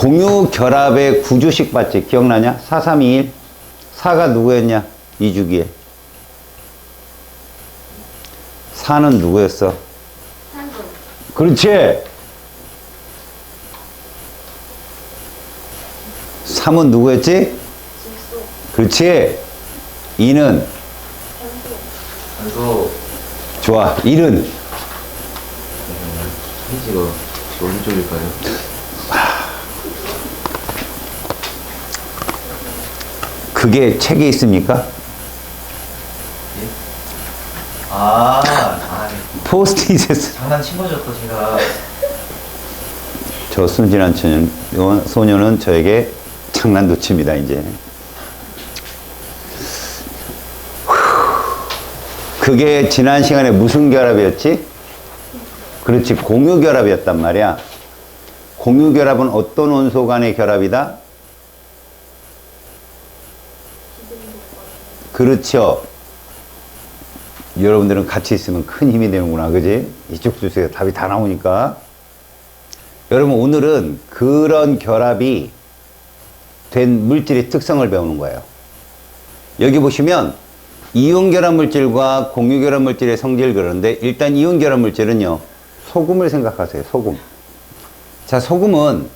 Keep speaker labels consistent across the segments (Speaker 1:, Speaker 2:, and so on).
Speaker 1: 공유 결합의 구조식 봤지? 기억나냐? 4, 3, 2, 1. 4가 누구였냐? 이 주기에. 4는 누구였어?
Speaker 2: 산소.
Speaker 1: 그렇지. 3은 누구였지?
Speaker 2: 질소.
Speaker 1: 그렇지. 2는
Speaker 3: 산소.
Speaker 1: 좋아. 1은
Speaker 3: 페이지가 오른쪽일까요?
Speaker 1: 그게 책에 있습니까? 포스트잇에
Speaker 3: 장난친 거죠, 또 제가.
Speaker 1: 저 순진한 소녀는 저에게 장난도 칩니다, 이제. 그게 지난 시간에 무슨 결합이었지? 그렇지, 공유 결합이었단 말이야. 공유 결합은 어떤 원소 간의 결합이다? 그렇죠. 여러분들은 같이 있으면 큰 힘이 되는구나, 그지? 이쪽 주세요. 답이 다 나오니까. 여러분, 오늘은 그런 결합이 된 물질의 특성을 배우는 거예요. 여기 보시면 이온 결합 물질과 공유 결합 물질의 성질을 그러는데, 일단 이온 결합 물질은요, 소금을 생각하세요. 소금. 자, 소금은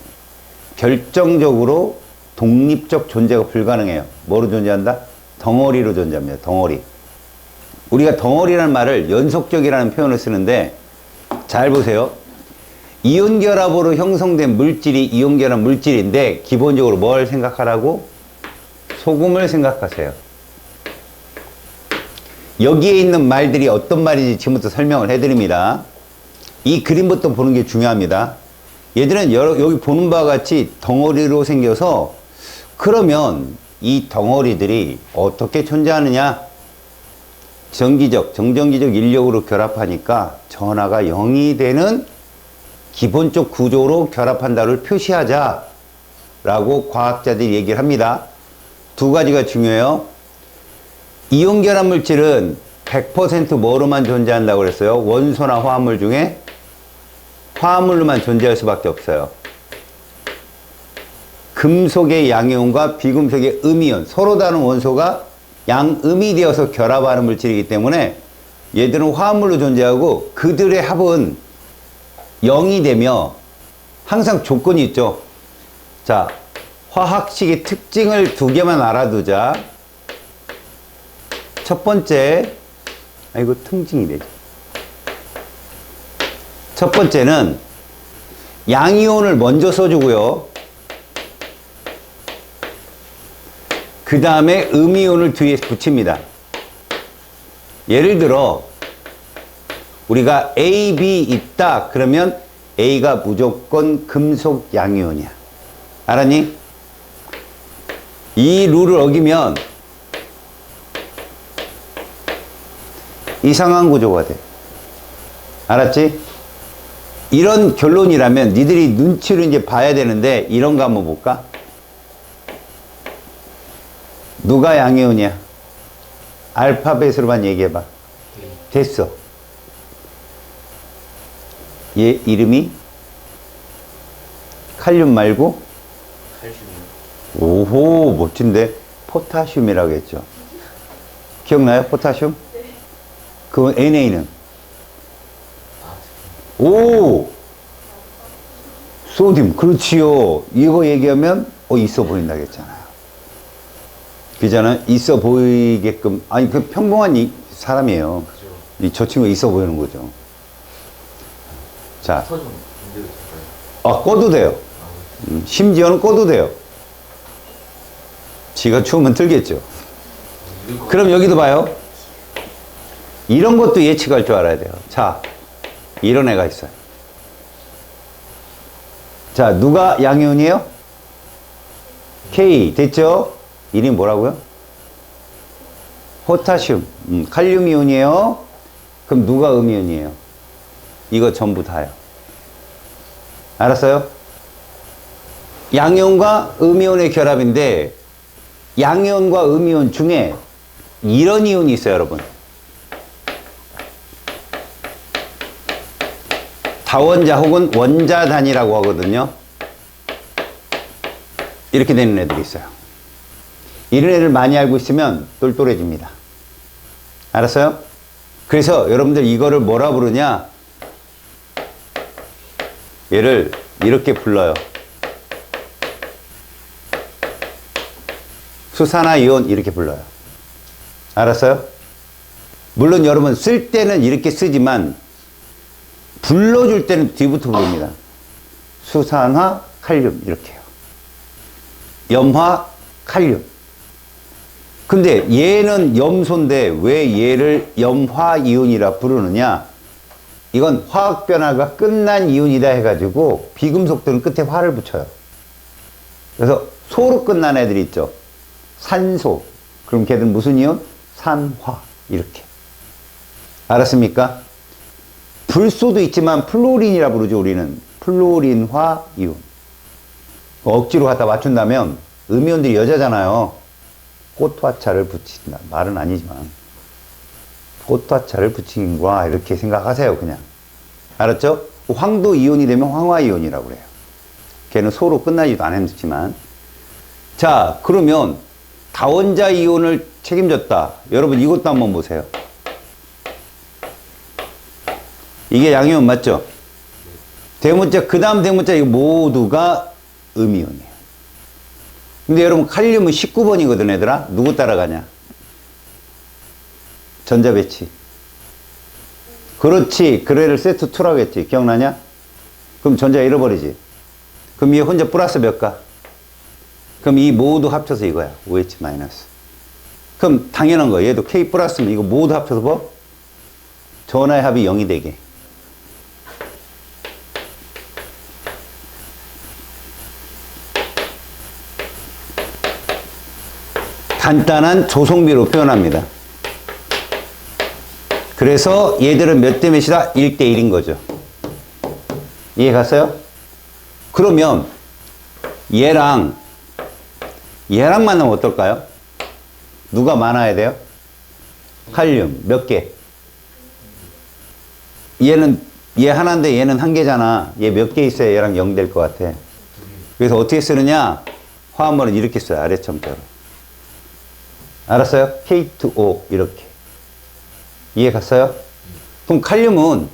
Speaker 1: 결정적으로 독립적 존재가 불가능해요. 뭐로 존재한다? 덩어리로 존재합니다. 덩어리. 우리가 덩어리라는 말을 연속적이라는 표현을 쓰는데, 잘 보세요. 이온 결합으로 형성된 물질이 이온 결합 물질인데, 기본적으로 뭘 생각하라고? 소금을 생각하세요. 여기에 있는 말들이 어떤 말인지 지금부터 설명을 해드립니다. 이 그림부터 보는 게 중요합니다. 얘들은 여기 보는 바와 같이 덩어리로 생겨서, 그러면 이 덩어리들이 어떻게 존재하느냐? 정전기적 인력으로 결합하니까 전하가 0이 되는 기본적 구조로 결합한다를 표시하자 라고 과학자들이 얘기를 합니다. 두 가지가 중요해요. 이온 결합 물질은 100% 뭐로만 존재한다고 그랬어요? 원소나 화합물 중에 화합물로만 존재할 수밖에 없어요. 금속의 양이온과 비금속의 음이온, 서로 다른 원소가 양음이 되어서 결합하는 물질이기 때문에 얘들은 화합물로 존재하고, 그들의 합은 0이 되며 항상 조건이 있죠. 자, 화학식의 특징을 두 개만 알아두자. 첫 번째, 이거 특징이 되죠. 첫 번째는 양이온을 먼저 써주고요. 그 다음에 음이온을 뒤에 붙입니다. 예를 들어 우리가 A, B 있다 그러면 A가 무조건 금속 양이온이야. 알았니? 이 룰을 어기면 이상한 구조가 돼. 알았지? 이런 결론이라면 니들이 눈치로 이제 봐야 되는데, 이런 거 한번 볼까? 누가 양이온이야? 알파벳으로만 얘기해봐. 됐어. 얘 이름이? 칼륨 말고?
Speaker 3: 칼슘이요.
Speaker 1: 오호, 멋진데? 포타슘이라고 했죠. 기억나요? 포타슘?
Speaker 2: 네.
Speaker 1: 그럼 NA는? 오! 소듐, 그렇지요. 이거 얘기하면, 있어 보인다 했잖아요. 그잖아, 있어 보이게끔, 아니, 그 평범한 사람이에요.
Speaker 3: 그죠.
Speaker 1: 저 친구 있어 보이는 거죠. 자.
Speaker 3: 좀 문제가 있을까요?
Speaker 1: 꺼도 돼요. 심지어는 꺼도 돼요. 지가 추우면 들겠죠. 그럼 여기도 봐요. 이런 것도 예측할 줄 알아야 돼요. 자, 이런 애가 있어요. 자, 누가 양이온이에요? K. 됐죠? 이름이 뭐라고요? 포타슘. 칼륨 이온이에요. 그럼 누가 음이온이에요? 이거 전부 다요. 알았어요? 양이온과 음이온의 결합인데, 양이온과 음이온 중에 이런 이온이 있어요, 여러분. 다원자 혹은 원자단이라고 하거든요. 이렇게 되는 애들이 있어요. 이런 애를 많이 알고 있으면 똘똘해집니다. 알았어요? 그래서 여러분들 이거를 뭐라 부르냐? 얘를 이렇게 불러요. 수산화이온 이렇게 불러요. 알았어요? 물론 여러분 쓸 때는 이렇게 쓰지만 불러줄 때는 뒤부터 부릅니다. 수산화 칼륨 이렇게요. 염화 칼륨. 근데 얘는 염소인데 왜 얘를 염화이온이라 부르느냐? 이건 화학 변화가 끝난 이온이다 해가지고 비금속들은 끝에 화를 붙여요. 그래서 소로 끝난 애들이 있죠. 산소. 그럼 걔들은 무슨 이온? 산화. 이렇게. 알았습니까? 불소도 있지만 플로린이라 부르죠, 우리는. 플로린화 이온. 억지로 갖다 맞춘다면 음이온들이 여자잖아요. 꽃화차를 붙인다. 말은 아니지만. 꽃화차를 붙인 거야. 이렇게 생각하세요, 그냥. 알았죠? 황도 이온이 되면 황화 이온이라고 그래요. 걔는 소로 끝나지도 않았지만. 자, 그러면 다원자 이온을 책임졌다. 여러분 이것도 한번 보세요. 이게 양이온 맞죠? 대문자, 그 다음 대문자 이거 모두가 음이온이에요. 근데 여러분 칼륨은 19번이거든 얘들아. 누구 따라가냐? 전자배치. 그렇지. 그래를 세트 2라고 했지. 기억나냐? 그럼 전자 잃어버리지. 그럼 얘 혼자 플러스 몇 가? 그럼 이 모두 합쳐서 이거야. OH 마이너스. 그럼 당연한 거야. 얘도 K 플러스면 이거 모두 합쳐서 뭐? 전하의 합이 0이 되게. 간단한 조성비로 표현합니다. 그래서 얘들은 몇 대 몇이다? 1대 1인 거죠. 이해 갔어요? 그러면 얘랑 만나면 어떨까요? 누가 많아야 돼요? 칼륨 몇 개? 얘 하나인데 얘는 한 개잖아. 얘 몇 개 있어야 얘랑 0 될 것 같아. 그래서 어떻게 쓰느냐? 화합물은 이렇게 써요. 아래첨자로. 알았어요? K2O 이렇게. 이해 갔어요? 그럼 칼륨은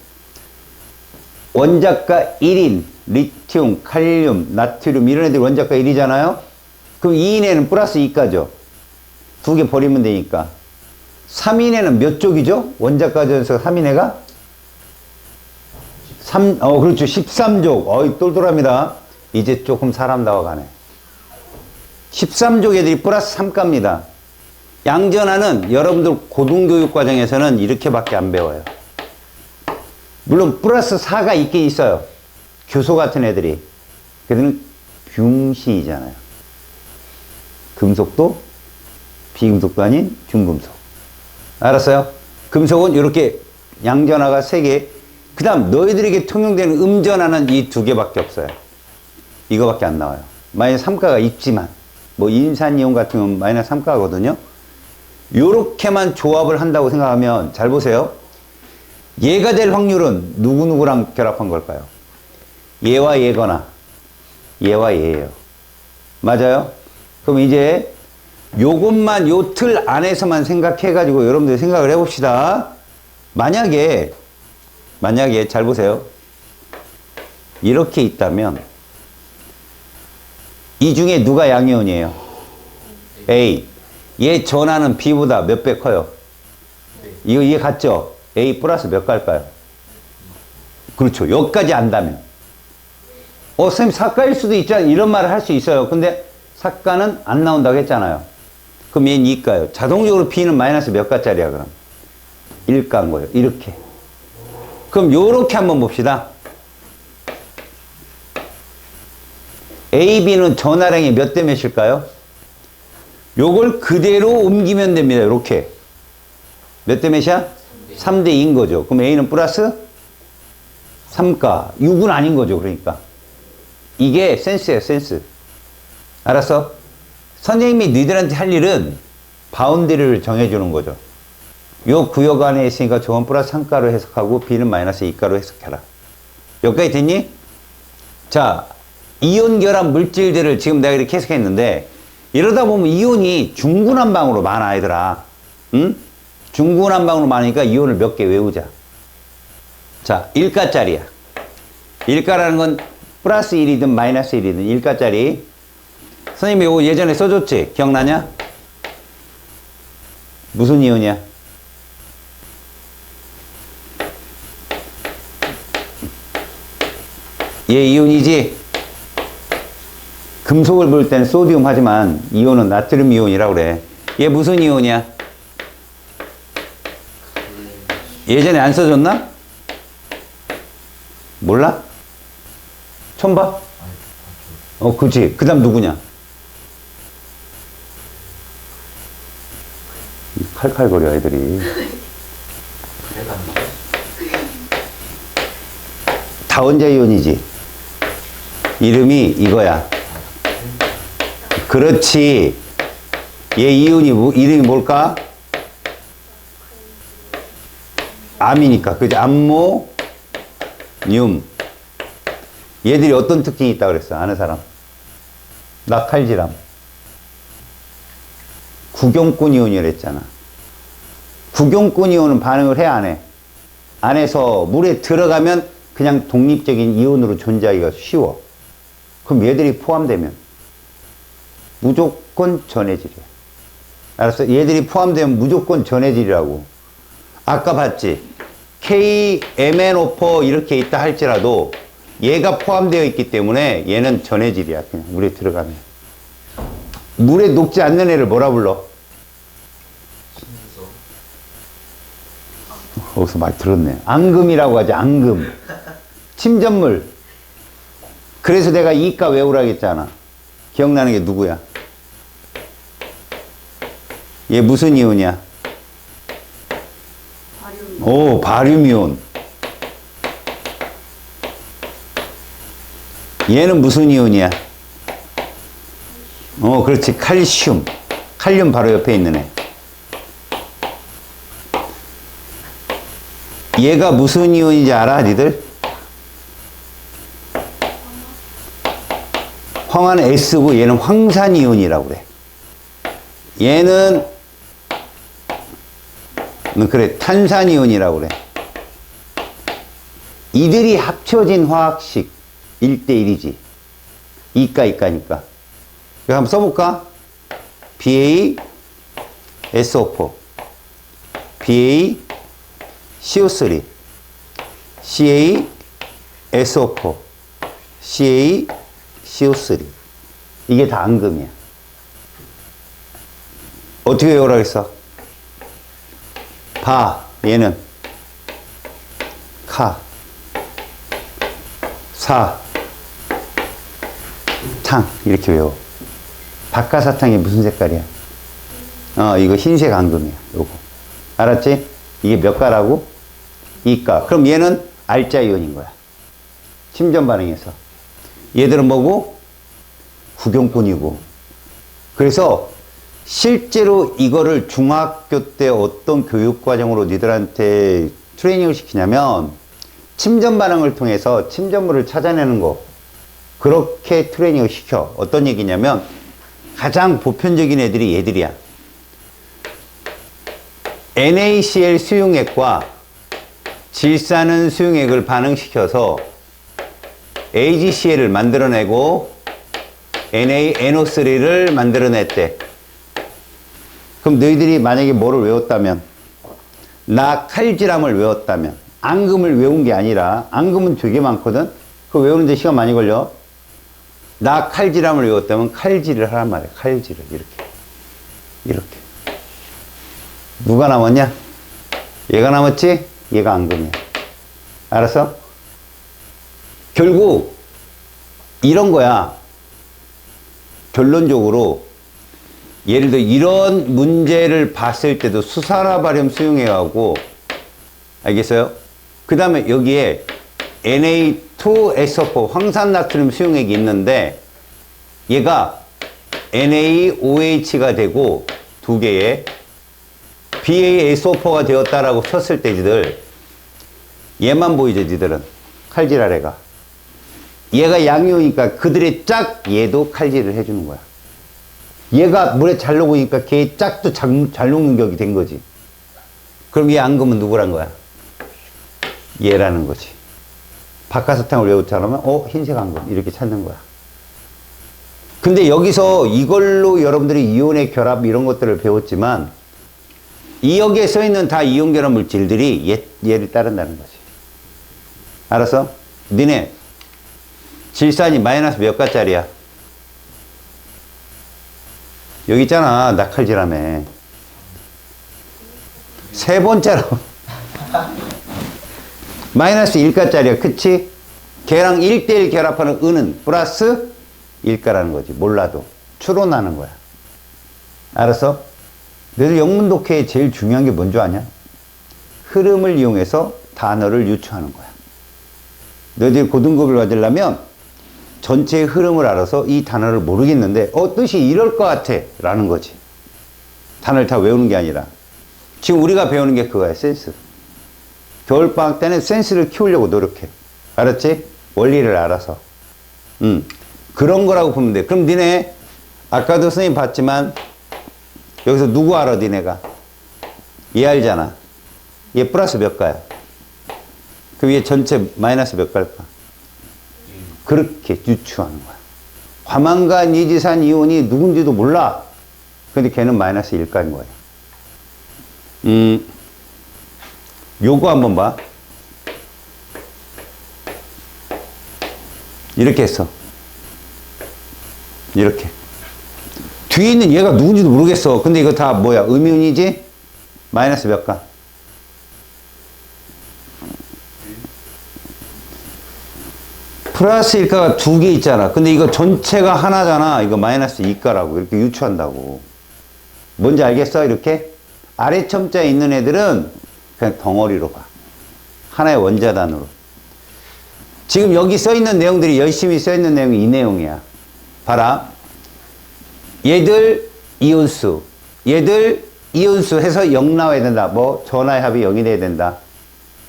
Speaker 1: 원자가 1인 리튬, 칼륨, 나트륨 이런 애들 원자가 1이잖아요? 그럼 2인에는 플러스 2가죠. 두 개 버리면 되니까. 3인에는 몇 족이죠? 원자가 전에서 3인애가? 그렇죠. 13족. 어이, 똘똘합니다. 이제 조금 사람다워 가네. 13족 애들이 플러스 3가입니다. 양전하는 여러분들 고등교육 과정에서는 이렇게밖에 안 배워요. 물론 플러스 4가 있긴 있어요. 교소 같은 애들이. 걔들은 균시이잖아요. 금속도 비금속도 아닌 중금속. 알았어요? 금속은 이렇게 양전하가 3개. 그 다음 너희들에게 통용되는 음전하는 이 2개밖에 없어요. 이거밖에 안 나와요. 마이너스 3가가 있지만 뭐 인산이온 같은 경우는 마이너스 3가거든요. 요렇게만 조합을 한다고 생각하면 잘 보세요. 얘가 될 확률은 누구누구랑 결합한 걸까요? 얘와 얘거나 얘와 얘예요. 맞아요? 그럼 이제 요것만 요 틀 안에서만 생각해가지고 여러분들 생각을 해봅시다. 만약에 잘 보세요. 이렇게 있다면 이 중에 누가 양이온이에요? A. 얘 전하는 B보다 몇 배 커요? 이거 이해 갔죠? A 플러스 몇 갈까요? 그렇죠. 여기까지 안다면. 선생님 사가일 수도 있잖아요. 이런 말을 할 수 있어요. 근데 사가는 안 나온다고 했잖아요. 그럼 얘는 2가요. 자동적으로 B는 마이너스 몇 가짜리야 그럼? 1가인 거예요. 이렇게. 그럼 요렇게 한번 봅시다. A, B는 전하량이 몇 대 몇일까요? 요걸 그대로 옮기면 됩니다. 이렇게. 몇 대 몇이야? 3대 2인 거죠. 그럼 A는 플러스 3가. 6은 아닌 거죠. 그러니까. 이게 센스예요. 센스. 알았어? 선생님이 너희들한테 할 일은 바운드리를 정해주는 거죠. 요 구역 안에 있으니까 저건 플러스 3가로 해석하고 B는 마이너스 2가로 해석해라. 여기까지 됐니? 자, 이온 결합 물질들을 지금 내가 이렇게 해석했는데, 이러다 보면 이온이 중구난방으로 많아, 얘들아. 응? 중구난방으로 많으니까 이온을 몇 개 외우자. 자, 1가짜리야. 1가라는 건 플러스 1이든 마이너스 1이든 1가짜리. 선생님이 이거 예전에 써줬지? 기억나냐? 무슨 이온이야? 얘 이온이지? 금속을 볼 때는 소디움 하지만 이온은 나트륨 이온이라고 그래. 얘 무슨 이온이야? 예전에 안 써줬나? 몰라? 처음 봐? 그치. 그 다음 누구냐? 칼칼거려, 애들이. 다원자 이온이지. 이름이 이거야. 그렇지. 얘 이온이 이름이 뭘까? 암이니까. 그지? 암모늄. 얘들이 어떤 특징이 있다 그랬어? 아는 사람? 나칼지람. 구경꾼 이온이라 했잖아. 구경꾼 이온은 반응을 해, 안 해? 안 해서 물에 들어가면 그냥 독립적인 이온으로 존재하기가 쉬워. 그럼 얘들이 포함되면 무조건 전해질이야. 알았어? 얘들이 포함되면 무조건 전해질이라고. 아까 봤지? KMnO4 이렇게 있다 할지라도 얘가 포함되어 있기 때문에 얘는 전해질이야. 그냥 물에 들어가면. 물에 녹지 않는 애를 뭐라 불러? 거기서 말 들었네. 앙금이라고 하지, 앙금. 침전물. 그래서 내가 이가 외우라고 했잖아. 기억나는 게 누구야? 얘 무슨 이온이야?
Speaker 2: 바륨.
Speaker 1: 오, 바륨 이온. 얘는 무슨 이온이야? 그렇지. 칼슘. 칼륨 바로 옆에 있는 애. 얘가 무슨 이온인지 알아, 니들? 황화는 S고 얘는 황산 이온이라고 그래. 얘는 그래, 탄산 이온이라고 그래. 이들이 합쳐진 화학식 1대1이지. 이가니까. 이거 한번 써볼까? BaSO4, BaCO3, CaSO4, CaCO3. 이게 다 앙금이야. 어떻게 외우라고 했어? 바, 얘는 카, 사, 탕, 이렇게 외워. 박하사탕이 무슨 색깔이야? 이거 흰색 앙금이야. 요거. 알았지? 이게 몇 가라고? 2가. 그럼 얘는 알자 이온인 거야. 침전 반응에서. 얘들은 뭐고? 구경꾼이고. 그래서 실제로 이거를 중학교 때 어떤 교육과정으로 니들한테 트레이닝을 시키냐면 침전 반응을 통해서 침전물을 찾아내는 거. 그렇게 트레이닝을 시켜. 어떤 얘기냐면 가장 보편적인 애들이 얘들이야. NaCl 수용액과 질산은 수용액을 반응시켜서 AgCl을 만들어내고 NaNO3를 만들어냈대. 그럼 너희들이 만약에 뭐를 외웠다면, 나칼지람을 외웠다면, 앙금을 외운 게 아니라, 앙금은 되게 많거든? 그거 외우는데 시간 많이 걸려. 나칼지람을 외웠다면 칼질을 하란 말이야. 칼질을. 이렇게. 누가 남았냐? 얘가 남았지? 얘가 앙금이야. 알았어? 결국 이런 거야. 결론적으로 예를 들어 이런 문제를 봤을 때도 수산화발염 수용액하고, 알겠어요? 그 다음에 여기에 Na2SO4 황산나트륨 수용액이 있는데 얘가 NaOH가 되고 두 개의 BaSO4가 되었다라고 쳤을 때 니들 얘만 보이죠, 니들은. 칼질할 애가. 얘가 양이오니까 그들의 짝 얘도 칼질을 해주는 거야. 얘가 물에 잘 녹으니까 걔의 짝도 잘 녹는 격이 된 거지. 그럼 얘 앙금은 누구란 거야? 얘라는 거지. 박하사탕을 외우자면 흰색 앙금 이렇게 찾는 거야. 근데 여기서 이걸로 여러분들이 이온의 결합 이런 것들을 배웠지만 이 여기에 써있는 다 이온 결합 물질들이 얘를 따른다는 거지. 알았어? 니네 질산이 마이너스 몇 가짜리야? 여기 있잖아. 낙할질하며 세 번째로 마이너스 1가짜리야. 그치? 걔랑 1대1 결합하는 은은 플러스 1가라는 거지. 몰라도 추론하는 거야. 알았어? 너희들 영문 독해에 제일 중요한 게 뭔지 아냐? 흐름을 이용해서 단어를 유추하는 거야. 너희들이 고등급을 받으려면 전체의 흐름을 알아서 이 단어를 모르겠는데 뜻이 이럴 것 같아 라는 거지. 단어를 다 외우는 게 아니라 지금 우리가 배우는 게 그거야. 센스. 겨울방학 때는 센스를 키우려고 노력해. 알았지? 원리를 알아서. 그런 거라고 보면 돼. 그럼 니네 아까도 선생님 봤지만 여기서 누구 알아? 니네가 얘 알잖아. 얘 플러스 몇 가야? 그 위에 전체 마이너스 몇 갈까? 그렇게 유추하는 거야. 화만간 이지산 이온이 누군지도 몰라. 근데 걔는 마이너스 1가인 거야. 요거 한번 봐. 이렇게 했어. 이렇게. 뒤에 있는 얘가 누군지도 모르겠어. 근데 이거 다 뭐야? 음이온이지? 마이너스 몇 가? 플러스 1가가 두 개 있잖아. 근데 이거 전체가 하나잖아. 이거 마이너스 2가라고. 이렇게 유추한다고. 뭔지 알겠어? 이렇게? 아래 첨자에 있는 애들은 그냥 덩어리로 봐. 하나의 원자단으로. 지금 여기 써있는 내용들이 열심히 써있는 내용이 이 내용이야. 봐라. 얘들 이온수. 얘들 이온수 해서 0 나와야 된다. 뭐 전하의 합이 0이 돼야 된다.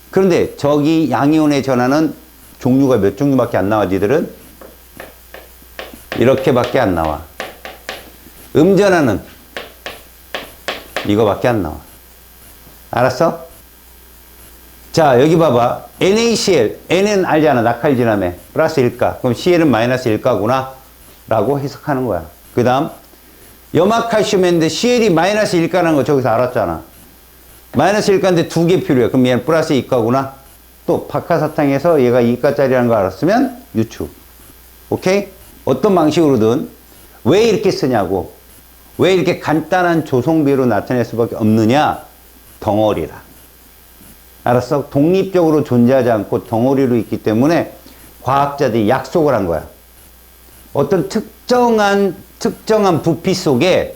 Speaker 1: 그런데 저기 양이온의 전하는 종류가 몇 종류밖에 안 나와. 니들은 이렇게밖에 안 나와. 음전하는 이거밖에 안 나와. 알았어? 자, 여기 봐봐. NaCl. N은 알잖아. 낙할진함에 플러스 1가. 그럼 Cl은 마이너스 1가구나 라고 해석하는 거야. 그 다음 염화칼슘인데 Cl이 마이너스 1가라는 거 저기서 알았잖아. 마이너스 1가인데 두 개 필요해. 그럼 얘는 플러스 2가구나. 또 박하사탕에서 얘가 2가짜리라는 거 알았으면 유추. 오케이? 어떤 방식으로든 왜 이렇게 쓰냐고. 왜 이렇게 간단한 조성비로 나타낼 수밖에 없느냐? 덩어리라. 알았어? 독립적으로 존재하지 않고 덩어리로 있기 때문에 과학자들이 약속을 한 거야. 어떤 특정한 부피 속에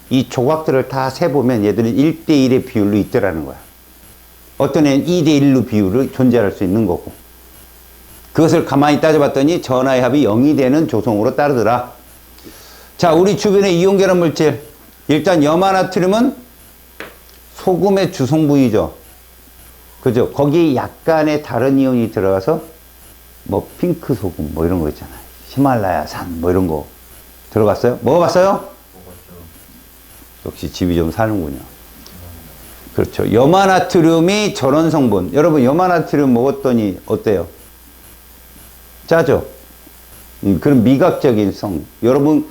Speaker 1: 이 조각들을 다 세보면 얘들은 1대1의 비율로 있더라는 거야. 어떤 애는 2대1로 비율을 존재할 수 있는 거고. 그것을 가만히 따져봤더니 전하의 합이 0이 되는 조성으로 따르더라. 자, 우리 주변의 이온 결합 물질. 일단 염화나트륨은 소금의 주성 부위죠. 그죠? 거기 약간의 다른 이온이 들어가서 뭐 핑크 소금 뭐 이런 거 있잖아요. 히말라야산 뭐 이런 거 들어갔어요? 먹어봤어요? 역시 집이 좀 사는군요. 그렇죠. 염화나트륨이 저런 성분. 여러분 염화나트륨 먹었더니 어때요? 짜죠? 그런 미각적인 성. 여러분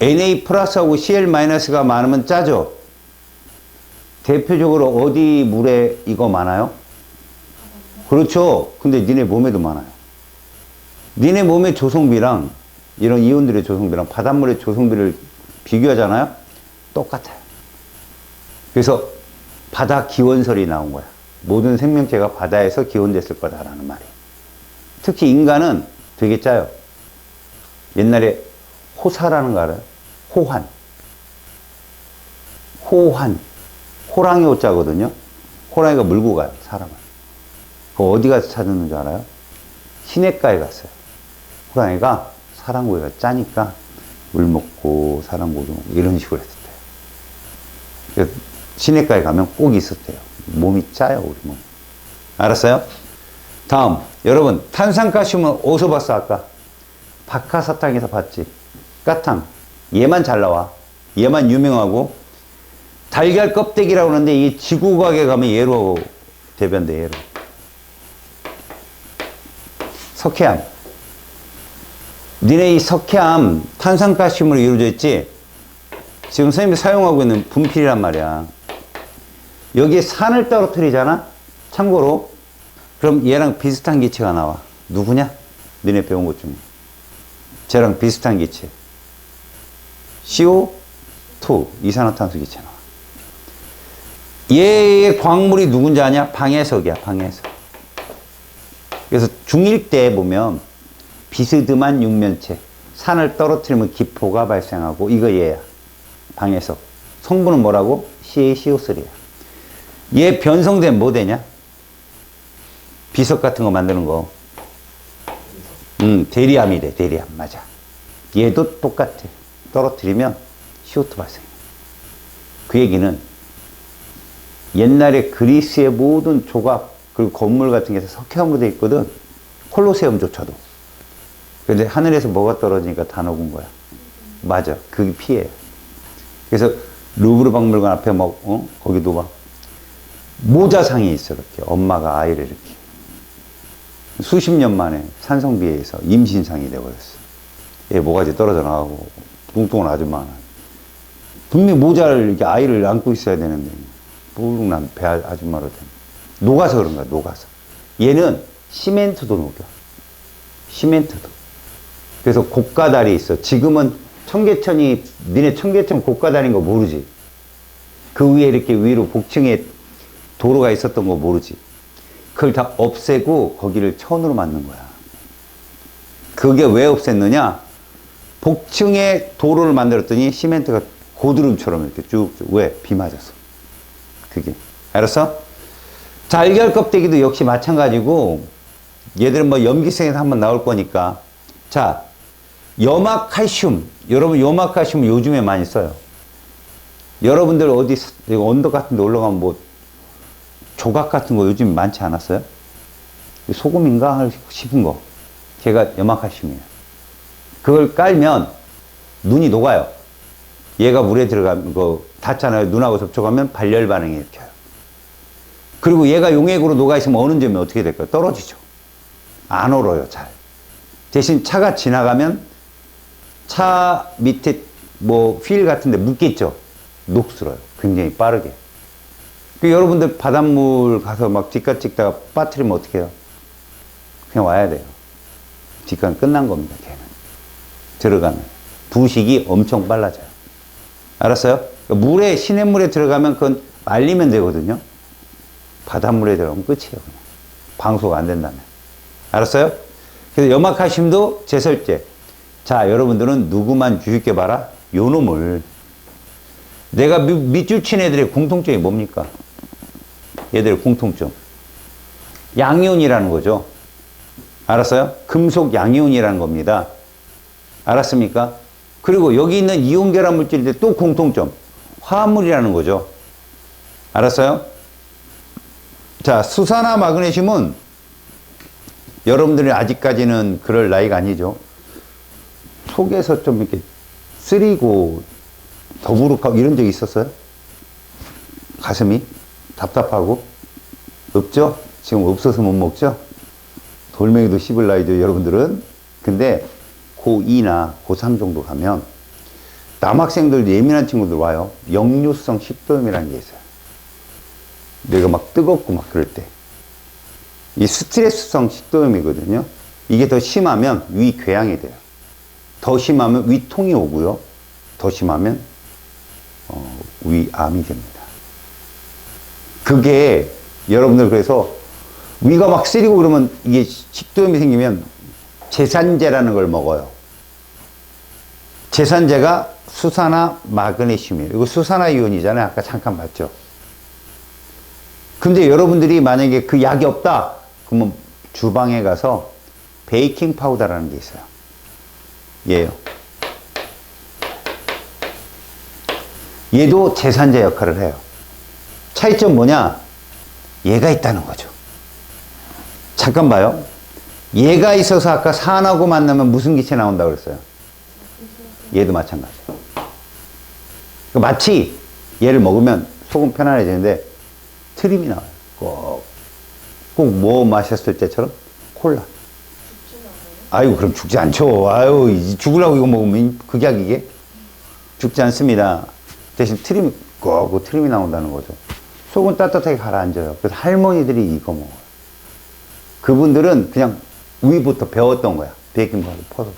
Speaker 1: Na 플러스하고 Cl 마이너스가 많으면 짜죠? 대표적으로 어디 물에 이거 많아요? 그렇죠. 근데 니네 몸에도 많아요. 니네 몸의 조성비랑 이런 이온들의 조성비랑 바닷물의 조성비를 비교하잖아요? 똑같아요. 그래서 바다 기원설이 나온 거야. 모든 생명체가 바다에서 기원됐을 거다라는 말이. 특히 인간은 되게 짜요. 옛날에 호사라는 거 알아요? 호환. 호랑이 호자거든요. 호랑이가 물고 가요, 사람을. 그거 어디 가서 찾는 줄 알아요? 시냇가에 갔어요. 호랑이가 사람 고기가 짜니까 물 먹고 사람 고기 먹고 이런 식으로 했었대요. 그래서 시냇가에 가면 꼭 있었대요. 몸이 짜요, 우리 몸. 알았어요? 다음, 여러분, 탄산가슘은 어디서 봤어, 아까? 박하사탕에서 봤지. 까탕. 얘만 잘 나와. 얘만 유명하고. 달걀 껍데기라고 하는데, 이 지구과학에 가면 얘로 대변돼, 얘로. 석회암. 니네 이 석회암, 탄산가슘으로 이루어져 있지? 지금 선생님이 사용하고 있는 분필이란 말이야. 여기에 산을 떨어뜨리잖아? 참고로. 그럼 얘랑 비슷한 기체가 나와. 누구냐? 너네 배운 것 중에. 쟤랑 비슷한 기체. CO2, 이산화탄소 기체 나와. 얘의 광물이 누군지 아냐? 방해석이야, 방해석. 그래서 중1 때 보면 비스듬한 육면체, 산을 떨어뜨리면 기포가 발생하고, 이거 얘야. 방해석. 성분은 뭐라고? CaCO3야. 얘 변성되면 뭐 되냐? 비석 같은 거 만드는 거. 대리암이 돼, 대리암. 맞아. 얘도 똑같아. 떨어뜨리면 CO2 발생. 그 얘기는 옛날에 그리스의 모든 조각, 그리고 건물 같은 게 석회암으로 돼 있거든. 콜로세움조차도. 근데 하늘에서 뭐가 떨어지니까 다 녹은 거야. 맞아. 그게 피해요. 그래서 루브르 박물관 앞에 막, 거기도 막 모자상이 있어, 이렇게. 엄마가 아이를 이렇게. 수십 년 만에 산성비에서 임신상이 돼버렸어. 얘 모가지 떨어져 나가고, 뚱뚱한 아줌마. 분명히 모자를 이렇게 아이를 안고 있어야 되는데, 뿔룩난 배 아줌마로 된. 녹아서 그런 거야, 녹아서. 얘는 시멘트도 녹여. 시멘트도. 그래서 고가다리 있어. 지금은 청계천이, 니네 청계천 고가다리인 거 모르지? 그 위에 이렇게 위로 복층에 도로가 있었던 거 모르지? 그걸 다 없애고 거기를 천으로 만든 거야. 그게 왜 없앴느냐? 복층에 도로를 만들었더니 시멘트가 고드름처럼 이렇게 쭉쭉. 왜? 비 맞아서. 그게. 알았어? 달걀 껍데기도 역시 마찬가지고, 얘들은 뭐 염기성에서 한번 나올 거니까. 자, 염화칼슘. 여러분, 염화칼슘 요즘에 많이 써요. 여러분들 어디 언덕 같은 데 올라가면 뭐 조각 같은 거 요즘 많지 않았어요? 소금인가 싶은 거. 걔가 염화칼슘이에요. 그걸 깔면 눈이 녹아요. 얘가 물에 들어가면 거 닿잖아요. 눈하고 접촉하면 발열 반응이 일으켜요. 그리고 얘가 용액으로 녹아 있으면 어느 점이 어떻게 될까요? 떨어지죠. 안 얼어요, 잘. 대신 차가 지나가면 차 밑에 뭐 휠 같은 데 묻겠죠. 녹슬어요. 굉장히 빠르게. 여러분들 바닷물 가서 막 뒷간 찍다가 빠뜨리면 어떻게 해요? 그냥 와야 돼요. 뒷간 끝난 겁니다, 걔는. 들어가면. 부식이 엄청 빨라져요. 알았어요? 물에, 시냇물에 들어가면 그건 말리면 되거든요. 바닷물에 들어가면 끝이에요, 그냥. 방수가 안 된다면. 알았어요? 그래서 염화칼슘도 제설제. 자, 여러분들은 누구만 주의깊게 봐라? 요 놈을. 내가 밑줄 친 애들의 공통점이 뭡니까? 얘들의 공통점. 양이온이라는 거죠. 알았어요? 금속 양이온이라는 겁니다. 알았습니까? 그리고 여기 있는 이온 결합 물질인데 또 공통점. 화합물이라는 거죠. 알았어요? 자, 수산화 마그네슘은 여러분들이 아직까지는 그럴 나이가 아니죠. 속에서 좀 이렇게 쓰리고 더부룩하고 이런 적이 있었어요? 가슴이 답답하고? 없죠? 지금 없어서 못 먹죠? 돌멩이도 씹을 나이죠, 여러분들은. 근데 고2나 고3 정도 가면 남학생들 예민한 친구들 와요. 역류성 식도염이라는 게 있어요. 뇌가 막 뜨겁고 막 그럴 때. 이 스트레스성 식도염이거든요. 이게 더 심하면 위궤양이 돼요. 더 심하면 위통이 오고요. 더 심하면 위암이 됩니다. 그게 여러분들 그래서 위가 막 쓰리고 그러면 이게 식도염이 생기면 제산제라는 걸 먹어요. 제산제가 수산화 마그네슘이에요. 이거 수산화 이온이잖아요. 아까 잠깐 봤죠. 근데 여러분들이 만약에 그 약이 없다 그러면 주방에 가서 베이킹 파우더라는 게 있어요. 얘요. 얘도 제산제 역할을 해요. 차이점 뭐냐? 얘가 있다는 거죠. 잠깐 봐요. 얘가 있어서 아까 산하고 만나면 무슨 기체 나온다고 그랬어요? 얘도 마찬가지예요. 그러니까 마치 얘를 먹으면 속은 편안해지는데 트림이 나와요. 꼭 뭐 마셨을 때처럼 콜라. 아유, 그럼 죽지 않죠. 아유, 죽으려고 이거 먹으면 극약이게? 죽지 않습니다. 대신 트림이, 꼭 트림이 나온다는 거죠. 속은 따뜻하게 가라앉아요. 그래서 할머니들이 이거 먹어요. 그분들은 그냥 위부터 배웠던 거야. 베이킹파우더 퍼서.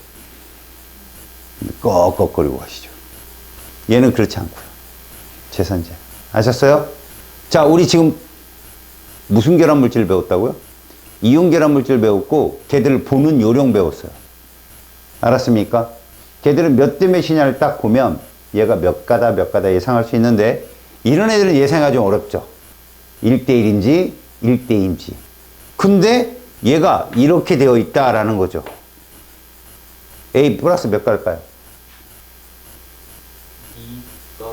Speaker 1: 꺽꺽거리고 가시죠. 얘는 그렇지 않고요. 제선제. 아셨어요? 자, 우리 지금 무슨 결합물질 배웠다고요? 이온 결합물질 배웠고 걔들을 보는 요령 배웠어요. 알았습니까? 걔들은 몇 대 몇이냐를 딱 보면 얘가 몇 가다 예상할 수 있는데 이런 애들은 예상하기 좀 어렵죠. 1대1인지 1대2인지. 근데 얘가 이렇게 되어 있다라는 거죠. A 플러스 몇 가일까요?
Speaker 3: 2가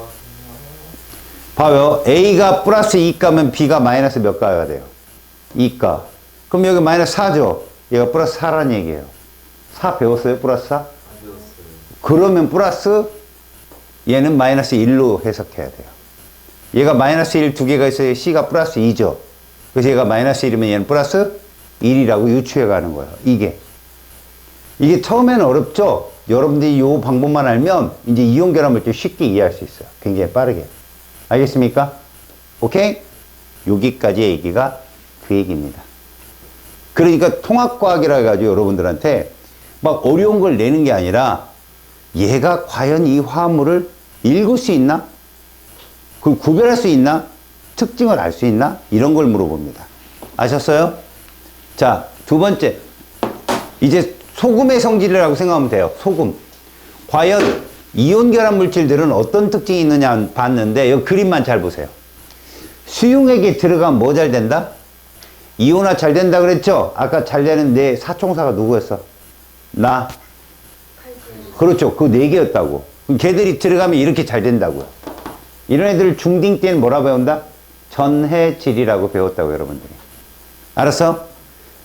Speaker 1: 봐요. A가 플러스 2가면 B가 마이너스 몇 가가 돼요? 2가. 그럼 여기 마이너스 4죠? 얘가 플러스 4라는 얘기예요. 4 배웠어요? 플러스 4?
Speaker 3: 안 배웠어요.
Speaker 1: 그러면 플러스 얘는 마이너스 1로 해석해야 돼요. 얘가 마이너스 1 두 개가 있어요. C가 플러스 2죠. 그래서 얘가 마이너스 1이면 얘는 플러스 1이라고 유추해 가는 거예요. 이게 처음에는 어렵죠? 여러분들이 이 방법만 알면 이제 이온 결합물질 쉽게 이해할 수 있어요. 굉장히 빠르게. 알겠습니까? 오케이? 여기까지의 얘기가 그 얘기입니다. 그러니까 통합과학이라 해가지고 여러분들한테 막 어려운 걸 내는 게 아니라 얘가 과연 이 화합물을 읽을 수 있나? 그 구별할 수 있나? 특징을 알 수 있나? 이런 걸 물어봅니다. 아셨어요? 자, 두 번째. 이제 소금의 성질이라고 생각하면 돼요. 소금. 과연 이온 결합 물질들은 어떤 특징이 있느냐 봤는데 이 그림만 잘 보세요. 수용액에 들어가면 뭐 잘 된다? 이온화 잘 된다 그랬죠? 아까 잘 되는 내 사총사가 누구였어? 나. 그렇죠. 그 네 개였다고. 그럼 걔들이 들어가면 이렇게 잘 된다고요. 이런 애들을 중딩 때는 뭐라 배운다? 전해질이라고 배웠다고 여러분들이. 알았어?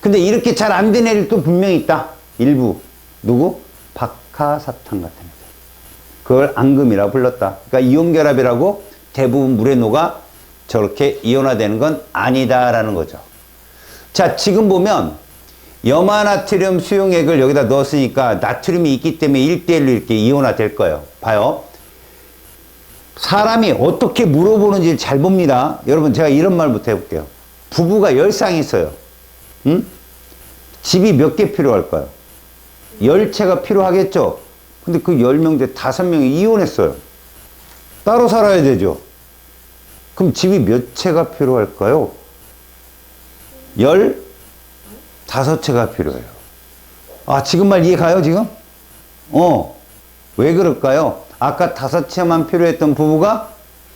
Speaker 1: 근데 이렇게 잘 안 된 애들도 분명히 있다. 일부. 누구? 박하사탕 같은 애들. 그걸 앙금이라고 불렀다. 그러니까 이온결합이라고 대부분 물에 녹아 저렇게 이온화되는 건 아니다라는 거죠. 자, 지금 보면 염화나트륨 수용액을 여기다 넣었으니까 나트륨이 있기 때문에 1대1로 이렇게 이온화될 거예요. 봐요. 사람이 어떻게 물어보는지 잘 봅니다. 여러분, 제가 이런 말부터 해볼게요. 부부가 10쌍 있어요. 응? 집이 몇 개 필요할까요? 10채가 필요하겠죠? 근데 그 10명 중 5명이 이혼했어요. 따로 살아야 되죠? 그럼 집이 몇 채가 필요할까요? 15채가 필요해요. 아, 지금 말 이해 가요, 지금? 왜 그럴까요? 아까 5채만 필요했던 부부가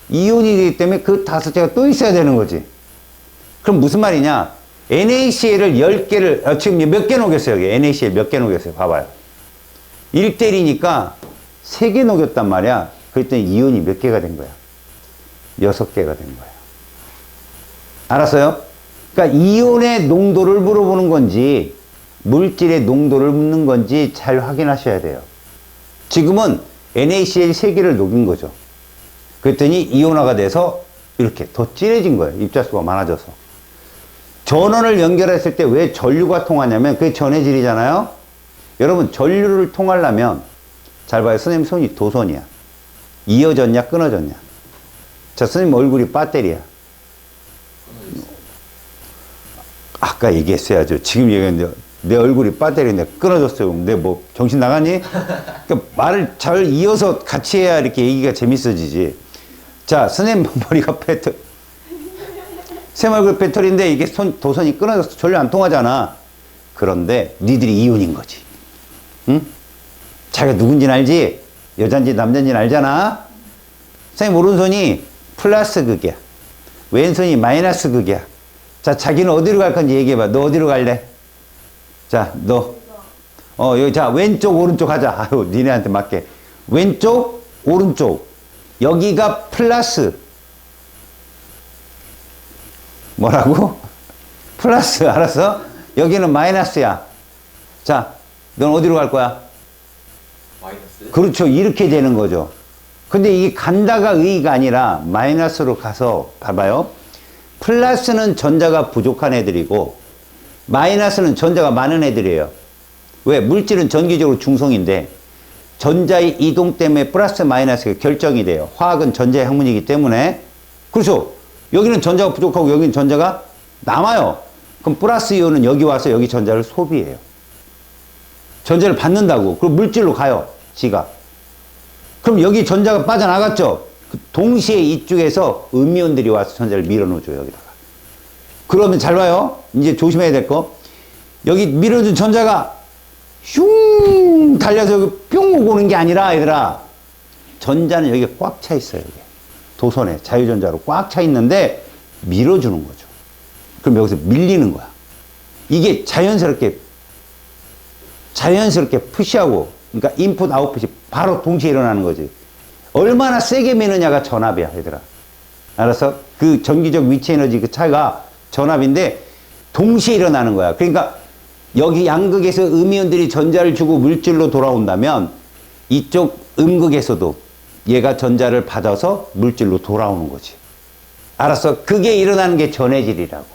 Speaker 1: 이혼이 되기 때문에 그 5채가 또 있어야 되는 거지. 그럼 무슨 말이냐? NaCl을 10개를, 지금 몇 개 녹였어요, 여기? NaCl 몇 개 녹였어요? 봐봐요. 1대1이니까 3개 녹였단 말이야. 그랬더니 이온이 몇 개가 된 거야? 6개가 된 거야. 알았어요? 그러니까 이온의 농도를 물어보는 건지 물질의 농도를 묻는 건지 잘 확인하셔야 돼요. 지금은 NaCl 3개를 녹인 거죠. 그랬더니 이온화가 돼서 이렇게 더 진해진 거예요. 입자수가 많아져서. 전원을 연결했을 때 왜 전류가 통하냐면 그게 전해질이잖아요. 여러분, 전류를 통하려면 잘 봐요. 선생님 손이 도선이야. 이어졌냐 끊어졌냐. 자, 선생님 얼굴이 배터리야. 아까 얘기했어야죠. 지금 얘기했는데 내 얼굴이 배터리인데 끊어졌어요. 내 뭐 정신 나가니? 그러니까 말을 잘 이어서 같이 해야 이렇게 얘기가 재밌어지지. 자, 선생님 머리가 배터리. 선생님 얼굴 배터리인데 이게 도선이 끊어져서 전류 안 통하잖아. 그런데 니들이 이혼인 거지. 응? 자기가 누군지는 알지? 여잔지 남잔지는 알잖아? 선생님 오른손이 플러스 극이야. 왼손이 마이너스 극이야. 자, 자기는 어디로 갈 건지 얘기해봐. 너 어디로 갈래? 자, 너. 여기, 자, 왼쪽, 오른쪽 하자. 아유, 니네한테 맞게. 왼쪽, 오른쪽. 여기가 플러스. 뭐라고? 플러스, 알았어? 여기는 마이너스야. 자, 넌 어디로 갈 거야?
Speaker 3: 마이너스?
Speaker 1: 그렇죠. 이렇게 되는 거죠. 근데 이게 간다가 의의가 아니라 마이너스로 가서 봐봐요. 플러스는 전자가 부족한 애들이고 마이너스는 전자가 많은 애들이에요. 왜? 물질은 전기적으로 중성인데 전자의 이동 때문에 플러스 마이너스가 결정이 돼요. 화학은 전자의 학문이기 때문에. 그렇죠. 여기는 전자가 부족하고 여기는 전자가 남아요. 그럼 플러스 이온은 여기 와서 여기 전자를 소비해요. 전자를 받는다고. 그럼 물질로 가요. 지가. 그럼 여기 전자가 빠져나갔죠. 동시에 이쪽에서 음이온들이 와서 전자를 밀어넣어줘 여기다가. 그러면 잘 봐요. 이제 조심해야 될 거. 여기 밀어준 전자가 슝 달려서 여기 뿅 오고 오는 게 아니라 얘들아, 전자는 여기 꽉 차 있어요. 여기. 도선에 자유전자로 꽉 차 있는데 밀어주는 거죠. 그럼 여기서 밀리는 거야. 이게 자연스럽게 푸시하고, 그러니까 인풋 아웃풋이 바로 동시에 일어나는 거지. 얼마나 세게 미느냐가 전압이야 얘들아. 알았어? 그 전기적 위치 에너지 그 차이가 전압인데 동시에 일어나는 거야. 그러니까 여기 양극에서 음이온들이 전자를 주고 물질로 돌아온다면 이쪽 음극에서도 얘가 전자를 받아서 물질로 돌아오는 거지. 알았어? 그게 일어나는 게 전해질이라고.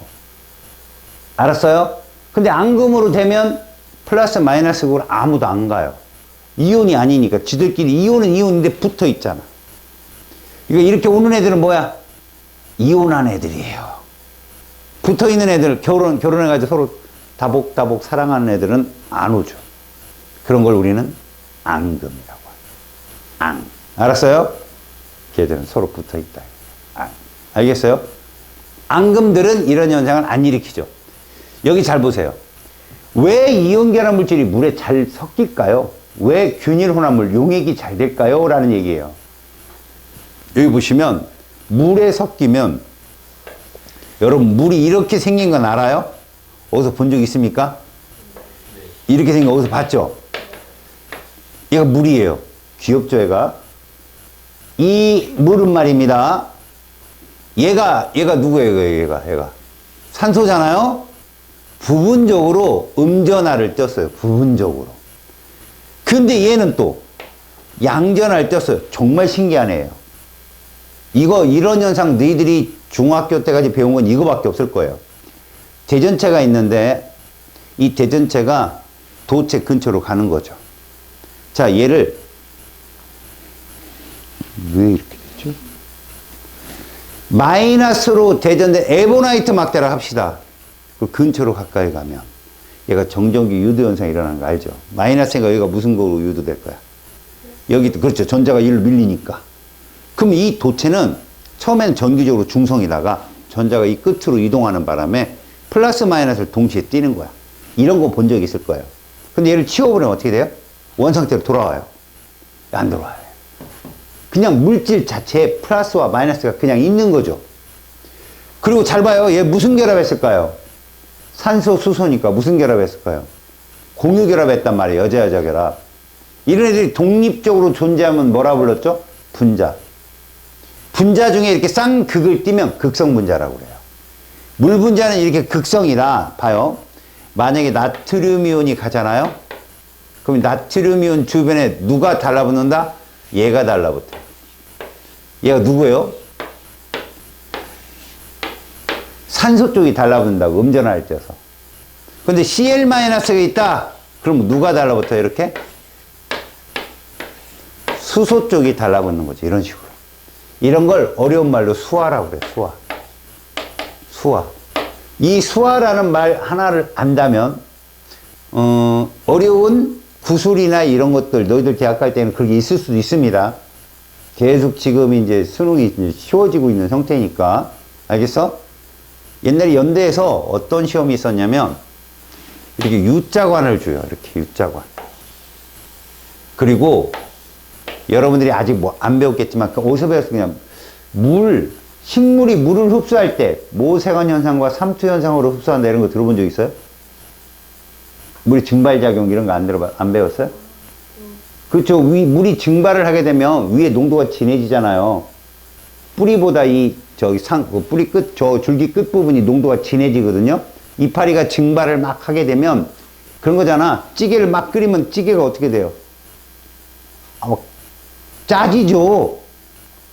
Speaker 1: 알았어요? 근데 앙금으로 되면 플러스 마이너스로 아무도 안 가요. 이온이 아니니까. 지들끼리 이온은 이온인데 붙어 있잖아. 그러니까 이렇게 오는 애들은 뭐야? 이온한 애들이에요. 붙어 있는 애들, 결혼해가지고 서로 다복다복 사랑하는 애들은 안 오죠. 그런 걸 우리는 앙금이라고 해요. 앙. 알았어요? 걔들은 서로 붙어 있다. 앙. 알겠어요? 앙금들은 이런 현상을 안 일으키죠. 여기 잘 보세요. 왜 이온 결합 물질이 물에 잘 섞일까요? 왜 균일 혼합물, 용액이 잘 될까요? 라는 얘기예요. 여기 보시면 물에 섞이면, 여러분 물이 이렇게 생긴 건 알아요? 어디서 본 적 있습니까? 이렇게 생긴 거 어디서 봤죠? 얘가 물이에요. 귀엽죠 얘가? 이 물은 말입니다. 얘가 누구예요? 얘가 산소잖아요? 부분적으로 음전하를 떴어요. 부분적으로. 근데 얘는 또 양전하를 떴어요. 정말 신기한 애예요. 이런 현상 너희들이 중학교 때까지 배운 건 이거밖에 없을 거예요. 대전체가 있는데 이 대전체가 도체 근처로 가는 거죠. 자, 얘를 왜 이렇게 됐죠? 마이너스로 대전된 에보나이트 막대라 합시다. 그 근처로 가까이 가면 얘가 정전기 유도 현상이 일어나는 거 알죠? 마이너스가 여기가 무슨 거로 유도될 거야? 여기도 그렇죠. 전자가 이리로 밀리니까. 그럼 이 도체는 처음에는 전기적으로 중성이다가 전자가 이 끝으로 이동하는 바람에 플러스 마이너스를 동시에 띄는 거야. 이런 거 본 적 있을 거예요. 근데 얘를 치워버리면 어떻게 돼요? 원상태로 돌아와요. 안 돌아와요. 그냥 물질 자체에 플러스와 마이너스가 그냥 있는 거죠. 그리고 잘 봐요. 얘 무슨 결합했을까요? 산소, 수소니까 무슨 결합했을까요? 공유 결합했단 말이에요. 여자 결합. 이런 애들이 독립적으로 존재하면 뭐라 불렀죠? 분자. 분자 중에 이렇게 쌍극을 띠면 극성분자라고 그래요. 물 분자는 이렇게 극성이라 봐요. 만약에 나트륨 이온이 가잖아요. 그럼 나트륨 이온 주변에 누가 달라붙는다? 얘가 달라붙어요. 얘가 누구예요? 산소 쪽이 달라붙는다고, 음전할 때서. 근데 Cl-가 있다? 그럼 누가 달라붙어요, 이렇게? 수소 쪽이 달라붙는 거지, 이런 식으로. 이런 걸 어려운 말로 수화라고 그래요, 수화. 수화. 이 수화라는 말 하나를 안다면, 어려운 구술이나 이런 것들, 너희들 대학 갈 때는 그렇게 있을 수도 있습니다. 계속 지금 이제 수능이 이제 쉬워지고 있는 형태니까. 알겠어? 옛날에 연대에서 어떤 시험이 있었냐면, 이렇게 U자관을 줘요. 이렇게 U자관. 그리고 여러분들이 아직 뭐 안 배웠겠지만, 어디서 배웠어? 그냥 식물이 물을 흡수할 때, 모세관 현상과 삼투 현상으로 흡수한다 이런 거 들어본 적 있어요? 물이 증발작용 이런 거 안 배웠어요? 그렇죠. 물이 증발을 하게 되면 위에 농도가 진해지잖아요. 뿌리보다 뿌리 끝, 저 줄기 끝 부분이 농도가 진해지거든요. 이파리가 증발을 막 하게 되면 그런 거잖아. 찌개를 막 끓이면 찌개가 어떻게 돼요? 막 짜지죠.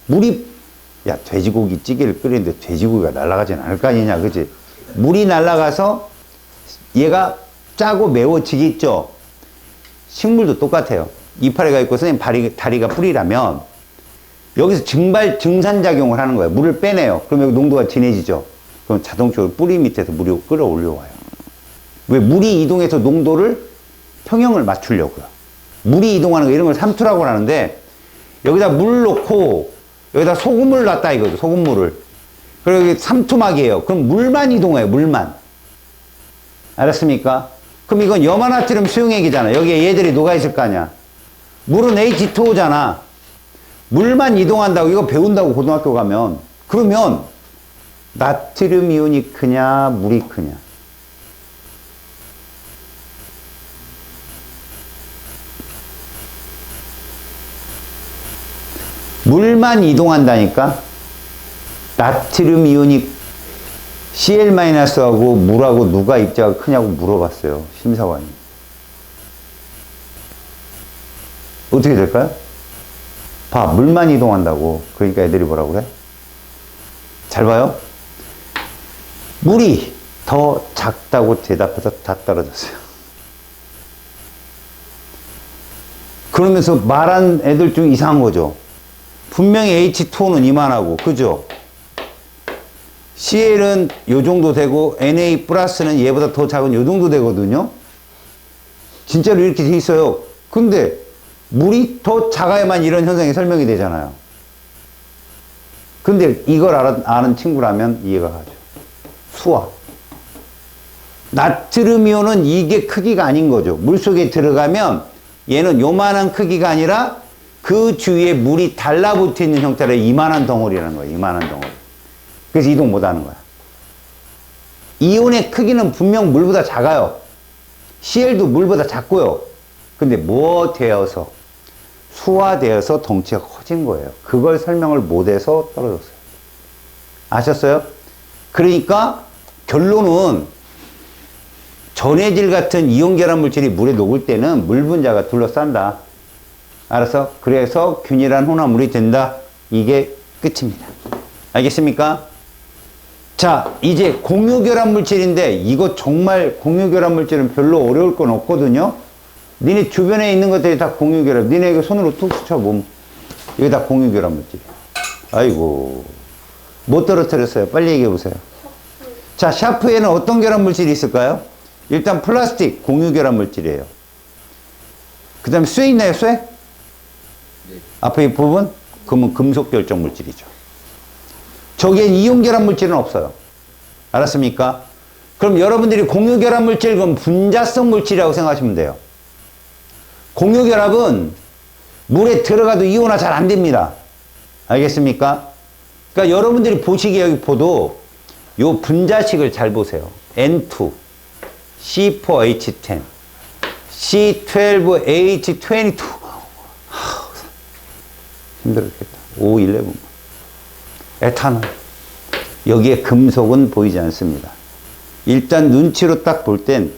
Speaker 1: 물이, 야, 돼지고기 찌개를 끓이는데 돼지고기가 날아가진 않을 거 아니냐, 그치? 물이 날아가서 얘가 짜고 매워지겠죠. 식물도 똑같아요. 이파리가 있고 선생님 다리가 뿌리라면 여기서 증산작용을 하는 거예요. 물을 빼내요. 그럼 여기 농도가 진해지죠. 그럼 자동적으로 뿌리 밑에서 물이 끌어올려와요. 왜? 물이 이동해서 농도를 평형을 맞추려고요. 물이 이동하는 거 이런 걸 삼투라고 하는데 여기다 물 넣고 여기다 소금을 놨다 이거죠. 소금물을. 그리고 여기 삼투막이에요. 그럼 물만 이동해요. 물만. 알았습니까? 그럼 이건 염화나트륨 수용액이잖아. 여기에 얘들이 녹아있을 거 아니야. 물은 H2O잖아. 물만 이동한다고 이거 배운다고 고등학교 가면. 그러면 나트륨 이온이 크냐 물이 크냐. 물만 이동한다니까. 나트륨 이온이 Cl-하고 물하고 누가 입자가 크냐고 물어봤어요. 심사관이. 어떻게 될까요? 봐, 물만 이동한다고. 그러니까 애들이 뭐라고 그래? 잘 봐요. 물이 더 작다고 대답해서 다 떨어졌어요. 그러면서 말한 애들 중 이상한 거죠. 분명히 H2O는 이만하고, 그죠? Cl은 요 정도 되고, Na 플러스는 얘보다 더 작은 요 정도 되거든요? 진짜로 이렇게 돼 있어요. 근데, 물이 더 작아야만 이런 현상이 설명이 되잖아요. 근데 이걸 아는 친구라면 이해가 가죠. 수화. 나트륨 이온은 이게 크기가 아닌 거죠. 물속에 들어가면 얘는 요만한 크기가 아니라 그 주위에 물이 달라붙어 있는 형태의 이만한 덩어리라는 거예요. 이만한 덩어리. 그래서 이동 못 하는 거야. 이온의 크기는 분명 물보다 작아요. Cl도 물보다 작고요. 근데 뭐 되어서 수화되어서 덩치가 커진 거예요. 그걸 설명을 못해서 떨어졌어요. 아셨어요? 그러니까 결론은 전해질 같은 이온 결합 물질이 물에 녹을 때는 물 분자가 둘러싼다. 알았어? 그래서 균일한 혼합물이 된다. 이게 끝입니다. 알겠습니까? 자, 이제 공유결합 물질인데 이거 정말 공유결합 물질은 별로 어려울 건 없거든요. 니네 주변에 있는 것들이 다 공유결합. 니네 이거 손으로 툭 스쳐보면 이게 다 공유결합 물질이야. 아이고, 못 떨어뜨렸어요. 빨리 얘기해 보세요. 자, 샤프에는 어떤 결합 물질이 있을까요? 일단 플라스틱 공유결합 물질이에요. 그 다음에 쇠 있나요? 쇠?
Speaker 3: 네.
Speaker 1: 앞에 이 부분? 그러면 금속 결정 물질이죠. 저기엔 이온 결합 물질은 없어요. 알았습니까? 그럼 여러분들이 공유 결합 물질, 그럼 분자성 물질이라고 생각하시면 돼요. 공유 결합은 물에 들어가도 이온화 잘 안 됩니다. 알겠습니까? 그러니까 여러분들이 보시기에 여기 보도 요 분자식을 잘 보세요. N2, C4H10, C12H22. 힘들었겠다. O11. 에탄올. 여기에 금속은 보이지 않습니다. 일단 눈치로 딱 볼 땐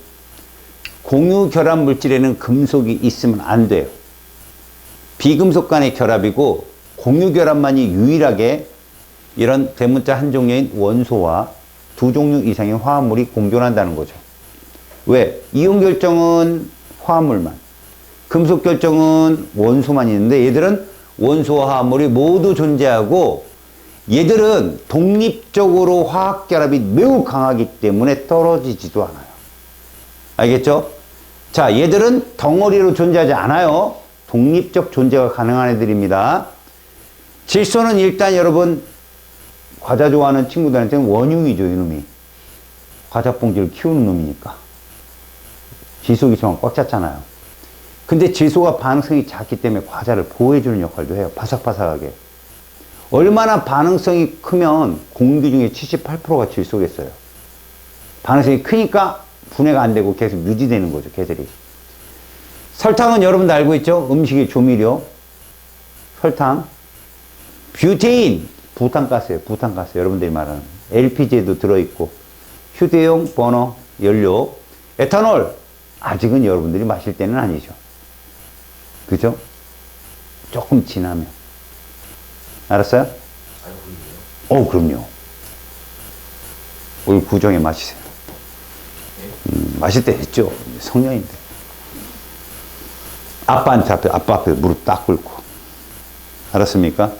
Speaker 1: 공유 결합 물질에는 금속이 있으면 안 돼요. 비금속 간의 결합이고 공유 결합만이 유일하게 이런 대문자 한 종류인 원소와 두 종류 이상의 화합물이 공존한다는 거죠. 왜? 이온 결정은 화합물만, 금속 결정은 원소만 있는데 얘들은 원소와 화합물이 모두 존재하고 얘들은 독립적으로 화학 결합이 매우 강하기 때문에 떨어지지도 않아요. 알겠죠? 자, 얘들은 덩어리로 존재하지 않아요. 독립적 존재가 가능한 애들입니다. 질소는 일단 여러분 과자 좋아하는 친구들한테는 원흉이죠, 이놈이. 과자 봉지를 키우는 놈이니까. 질소기체만 꽉 찼잖아요. 근데 질소가 반응성이 작기 때문에 과자를 보호해주는 역할도 해요. 바삭바삭하게. 얼마나 반응성이 크면 공기 중에 78%가 질소겠어요. 반응성이 크니까 분해가 안 되고 계속 유지되는 거죠, 걔들이. 설탕은 여러분도 알고 있죠? 음식의 조미료. 설탕. 뷰테인. 부탄가스예요, 부탄가스. 여러분들이 말하는. LPG에도 들어있고, 휴대용 버너 연료. 에탄올 아직은 여러분들이 마실 때는 아니죠. 그죠? 조금 지나면. 알았어요?
Speaker 3: 알고 있네요.
Speaker 1: 그럼요. 우리 구정에 마시세요. 마실 때 했죠. 성년인데. 아빠 앞에 무릎 딱 꿇고. 알았습니까?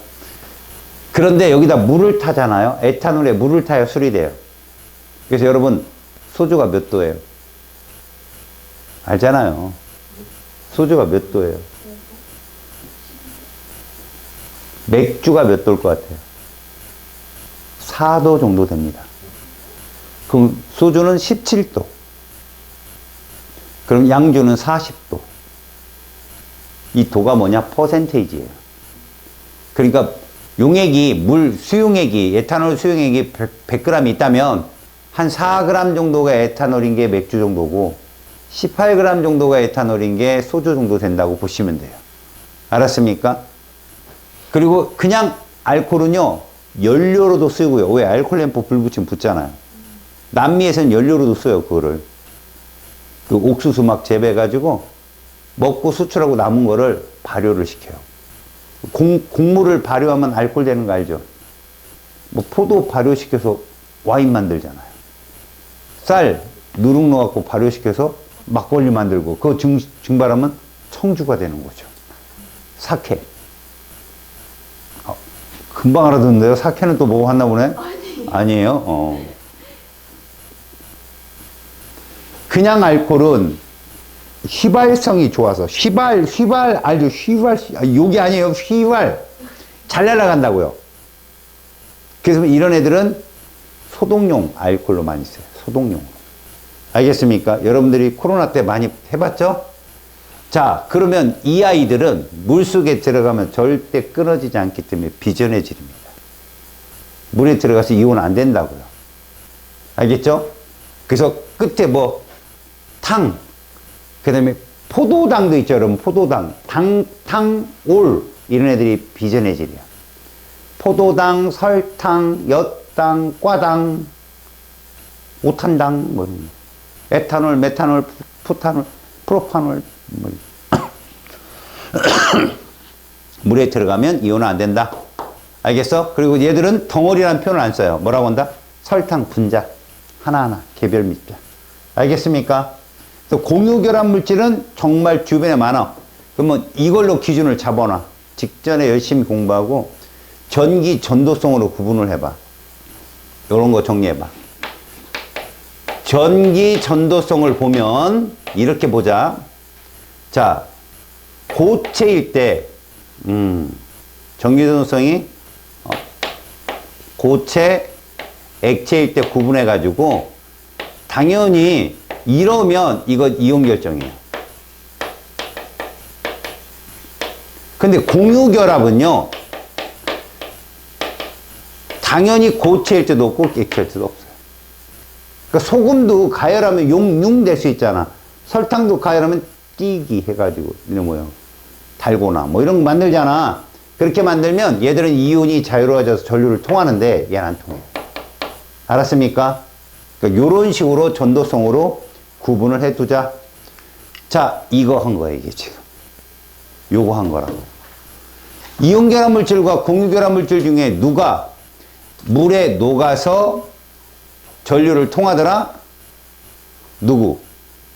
Speaker 1: 그런데 여기다 물을 타잖아요. 에탄올에 물을 타야 술이 돼요. 그래서 여러분, 소주가 몇 도예요? 알잖아요. 소주가 몇 도예요? 맥주가 몇 도일 것 같아요? 4도 정도 됩니다. 그럼 소주는 17도. 그럼 양주는 40도. 이 도가 뭐냐? 퍼센테이지예요. 그러니까 용액이, 수용액이, 에탄올 수용액이 100g 있다면 한 4g 정도가 에탄올인 게 맥주 정도고 18g 정도가 에탄올인 게 소주 정도 된다고 보시면 돼요. 알았습니까? 그리고 그냥 알코올은요, 연료로도 쓰고요. 왜? 알코올 램프 불 붙이면 붙잖아요. 남미에서는 연료로도 써요, 그거를. 그 옥수수 막 재배해가지고 먹고 수출하고 남은 거를 발효를 시켜요. 곡물을 발효하면 알코올 되는 거 알죠? 뭐 포도 발효시켜서 와인 만들잖아요. 쌀 누룩 넣어갖고 발효시켜서 막걸리 만들고 그거 증발하면 청주가 되는 거죠. 사케. 금방 알아듣는데요? 사케는 또 뭐 하나 보네? 아니에요? 그냥 알코올은 휘발성이 좋아서 휘발 알죠? 욕이 아니에요. 휘발 잘 날아간다고요. 그래서 이런 애들은 소독용 알코올로 많이 써요. 소독용. 알겠습니까? 여러분들이 코로나 때 많이 해봤죠? 자, 그러면 이 아이들은 물속에 들어가면 절대 끊어지지 않기 때문에 비전해질입니다. 물에 들어가서 이온 안 된다고요. 알겠죠? 그래서 끝에 뭐 그 다음에 포도당도 있죠, 여러분. 포도당. 올. 이런 애들이 비전해질이야. 포도당, 설탕, 엿당, 과당, 오탄당, 뭐, 에탄올, 메탄올, 푸탄올, 프로파놀, 뭐. 물에 들어가면 이온은 안 된다. 알겠어? 그리고 얘들은 덩어리라는 표현을 안 써요. 뭐라고 한다? 설탕 분자. 하나하나. 개별 밑자. 알겠습니까? 공유결합 물질은 정말 주변에 많아. 그러면 이걸로 기준을 잡아놔. 직전에 열심히 공부하고 전기 전도성으로 구분을 해봐. 이런 거 정리해봐. 전기 전도성을 보면 이렇게 보자. 자, 고체일 때 전기 전도성이 고체, 액체일 때 구분해 가지고 당연히 이러면 이거 이온 결정이에요. 근데 공유결합은요, 당연히 고체일 때도 없고 액체일 때도 없어요. 그러니까 소금도 가열하면 용융 될 수 있잖아. 설탕도 가열하면 띠기 해가지고 이런 모양 달고나 뭐 이런 거 만들잖아. 그렇게 만들면 얘들은 이온이 자유로워져서 전류를 통하는데 얘는 안 통해요. 알았습니까? 그러니까 이런 식으로 전도성으로 구분을 해두자. 자, 이거 한 거예요, 이게 지금. 요거 한 거라고. 이온결합 물질과 공유결합 물질 중에 누가 물에 녹아서 전류를 통하더라? 누구?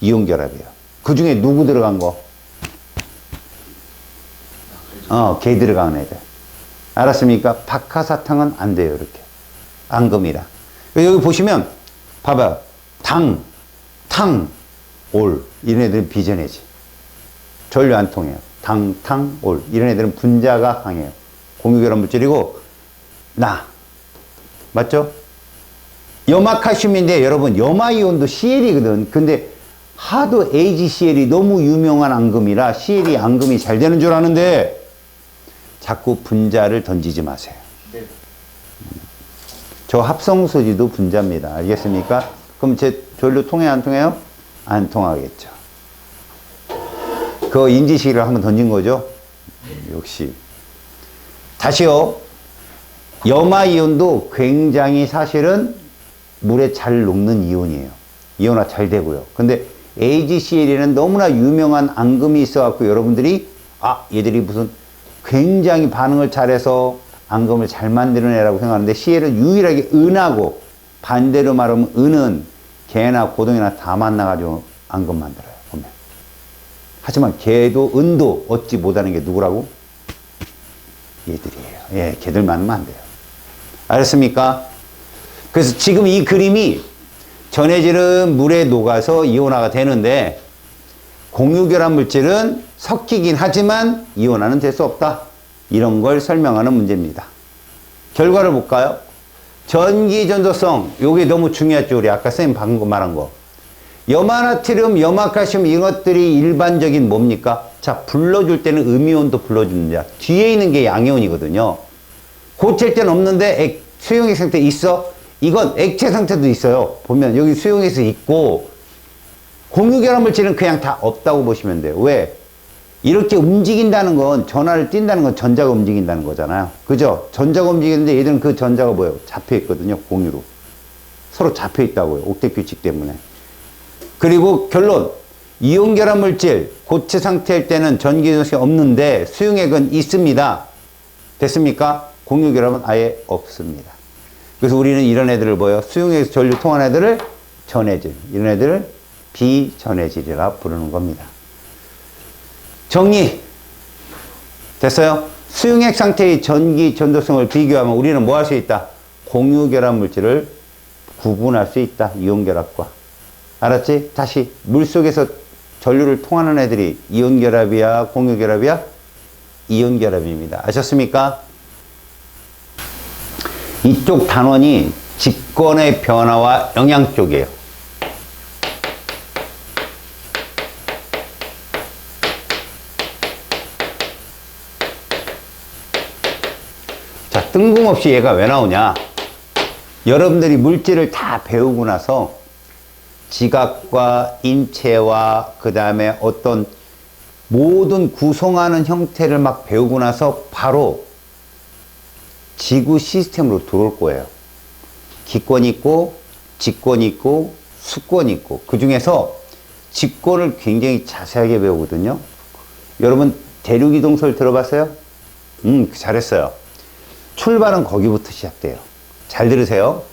Speaker 1: 이온결합이에요. 그 중에 누구 들어간 거? 개 들어간 애들. 알았습니까? 박하사탕은 안 돼요, 이렇게. 앙금이라. 여기 보시면, 봐봐요. 올. 이런 애들은 비전해지. 전류 안 통해요. 올. 이런 애들은 분자가 강해요. 공유결합 물질이고, 맞죠? 염화칼슘인데 여러분, 염화이온도 CL이거든. 근데 하도 AgCl이 너무 유명한 앙금이라 CL이 앙금이 잘 되는 줄 아는데 자꾸 분자를 던지지 마세요.
Speaker 3: 네.
Speaker 1: 저 합성소지도 분자입니다. 알겠습니까? 그럼 제 전류 통해 안 통해요? 안 통하겠죠. 그 인지시기를 한번 던진 거죠? 역시. 다시요. 염화이온도 굉장히 사실은 물에 잘 녹는 이온이에요. 이온화 잘 되고요. 근데 AgCl에는 너무나 유명한 앙금이 있어갖고 여러분들이 얘들이 무슨 굉장히 반응을 잘해서 앙금을 잘 만드는 애라고 생각하는데 Cl은 유일하게 은하고 반대로 말하면 은은 개나 고동이나 다 만나가지고 앙금 만들어요. 보면. 하지만 개도 은도 얻지 못하는 게 누구라고? 얘들이에요. 예, 걔들 만나면 안 돼요. 알았습니까? 그래서 지금 이 그림이 전해질은 물에 녹아서 이온화가 되는데 공유결합 물질은 섞이긴 하지만 이온화는 될 수 없다. 이런 걸 설명하는 문제입니다. 결과를 볼까요? 전기 전도성, 요게 너무 중요했죠. 우리 아까 선생님 방금 말한 거. 염화나트륨, 염화칼슘 이것들이 일반적인 뭡니까? 자, 불러줄 때는 음이온도 불러줍니다. 뒤에 있는 게 양이온이거든요. 고칠 때는 없는데 수용액 상태 있어? 이건 액체 상태도 있어요. 보면 여기 수용액에서 있고 공유결합 물질은 그냥 다 없다고 보시면 돼요. 왜? 이렇게 움직인다는 건 전하를 띈다는 건 전자가 움직인다는 거잖아요. 그죠? 전자가 움직이는데 얘들은 그 전자가 뭐예요? 잡혀 있거든요. 공유로. 서로 잡혀 있다고요. 옥텟 규칙 때문에. 그리고 결론. 이온결합 물질 고체 상태일 때는 전기 전도성이 없는데 수용액은 있습니다. 됐습니까? 공유결합은 아예 없습니다. 그래서 우리는 이런 애들을 뭐예요? 수용액에서 전류 통한 애들을 전해질. 이런 애들을 비전해질이라 부르는 겁니다. 정리 됐어요? 수용액 상태의 전기 전도성을 비교하면 우리는 뭐 할 수 있다? 공유결합 물질을 구분할 수 있다. 이온결합과. 알았지? 다시 물속에서 전류를 통하는 애들이 이온결합이야? 공유결합이야? 이온결합입니다. 아셨습니까? 이쪽 단원이 직권의 변화와 영향 쪽이에요. 자, 뜬금없이 얘가 왜 나오냐? 여러분들이 물질을 다 배우고 나서 지각과 인체와 그 다음에 어떤 모든 구성하는 형태를 막 배우고 나서 바로 지구 시스템으로 들어올 거예요. 기권이 있고 직권이 있고 수권이 있고 그 중에서 직권을 굉장히 자세하게 배우거든요. 여러분 대륙이동설 들어봤어요? 잘했어요. 출발은 거기부터 시작돼요. 잘 들으세요.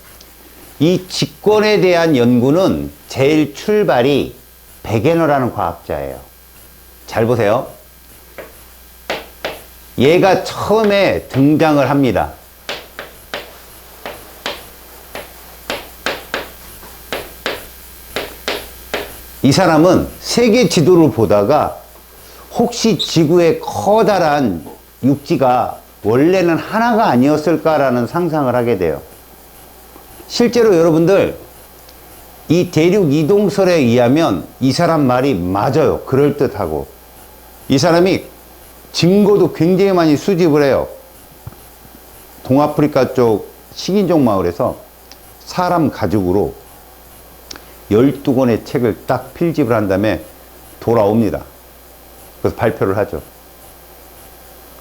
Speaker 1: 이 직권에 대한 연구는 제일 출발이 베게너라는 과학자예요. 잘 보세요. 얘가 처음에 등장을 합니다. 이 사람은 세계 지도를 보다가 혹시 지구의 커다란 육지가 원래는 하나가 아니었을까라는 상상을 하게 돼요. 실제로 여러분들 이 대륙 이동설에 의하면 이 사람 말이 맞아요. 그럴듯하고. 이 사람이 증거도 굉장히 많이 수집을 해요. 동아프리카 쪽 식인종 마을에서 사람 가죽으로 12권의 책을 딱 필집을 한 다음에 돌아옵니다. 그래서 발표를 하죠.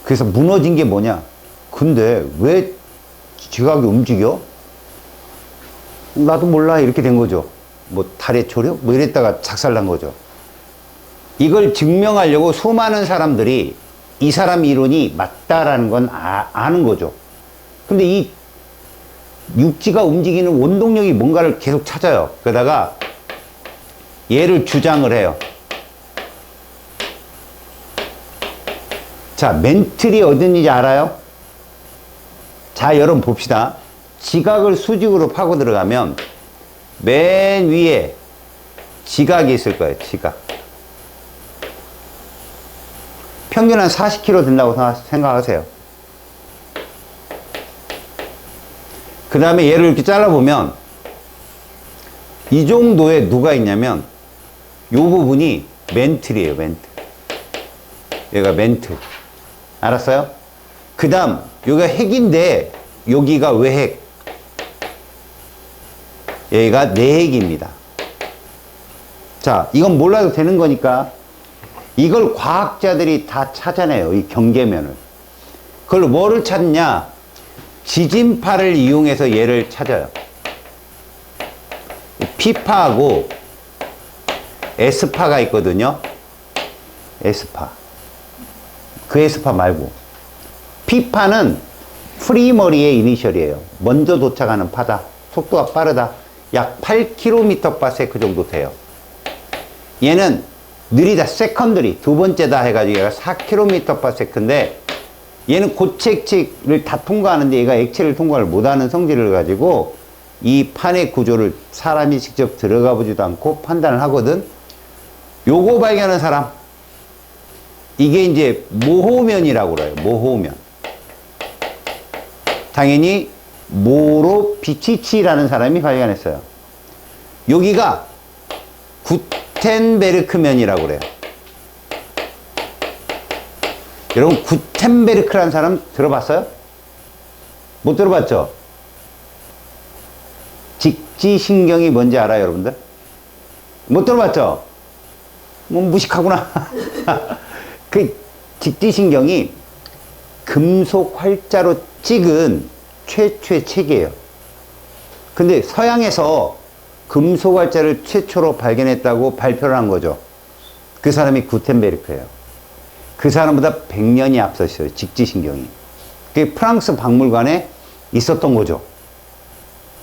Speaker 1: 그래서 무너진 게 뭐냐? 근데 왜 지각이 움직여? 나도 몰라. 이렇게 된 거죠. 뭐 달의 초력? 뭐 이랬다가 작살난 거죠. 이걸 증명하려고 수많은 사람들이 이 사람 이론이 맞다라는 건 아는 거죠. 근데 이 육지가 움직이는 원동력이 뭔가를 계속 찾아요. 그러다가 얘를 주장을 해요. 자, 멘틀이 어딘지 알아요? 자, 여러분 봅시다. 지각을 수직으로 파고 들어가면 맨 위에 지각이 있을 거예요. 지각. 평균 한 40km 된다고 생각하세요. 그 다음에 얘를 이렇게 잘라보면 이 정도에 누가 있냐면 이 부분이 멘틀이에요. 멘틀. 얘가 멘틀. 알았어요? 그 다음 여기가 핵인데 여기가 외핵. 여기가 내핵입니다. 자, 이건 몰라도 되는 거니까 이걸 과학자들이 다 찾아내요. 이 경계면을. 그걸로 뭐를 찾냐? 지진파를 이용해서 얘를 찾아요. P파하고 S파가 있거든요. S파. 그 S파 말고. P파는 프리머리의 이니셜이에요. 먼저 도착하는 파다. 속도가 빠르다. 약 8km/s 정도 돼요. 얘는 느리다. 세컨드리. 두 번째다 해가지고 얘가 4km/s인데 얘는 고체 액체를 다 통과하는데 얘가 액체를 통과를 못하는 성질을 가지고 이 판의 구조를 사람이 직접 들어가 보지도 않고 판단을 하거든. 요거 발견한 사람. 이게 이제 모호면이라고 그래요. 모호면. 당연히 모로비치치라는 사람이 발견했어요. 여기가 구텐베르크면이라고 그래요. 여러분 구텐베르크라는 사람 들어봤어요? 못 들어봤죠? 직지신경이 뭔지 알아요, 여러분들? 못 들어봤죠? 뭐 무식하구나. 그 직지신경이 금속 활자로 찍은 최초의 책이에요. 근데 서양에서 금속 활자를 최초로 발견했다고 발표를 한 거죠. 그 사람이 구텐베르크예요. 그 사람보다 100년이 앞서 있어요. 직지신경이. 그게 프랑스 박물관에 있었던 거죠.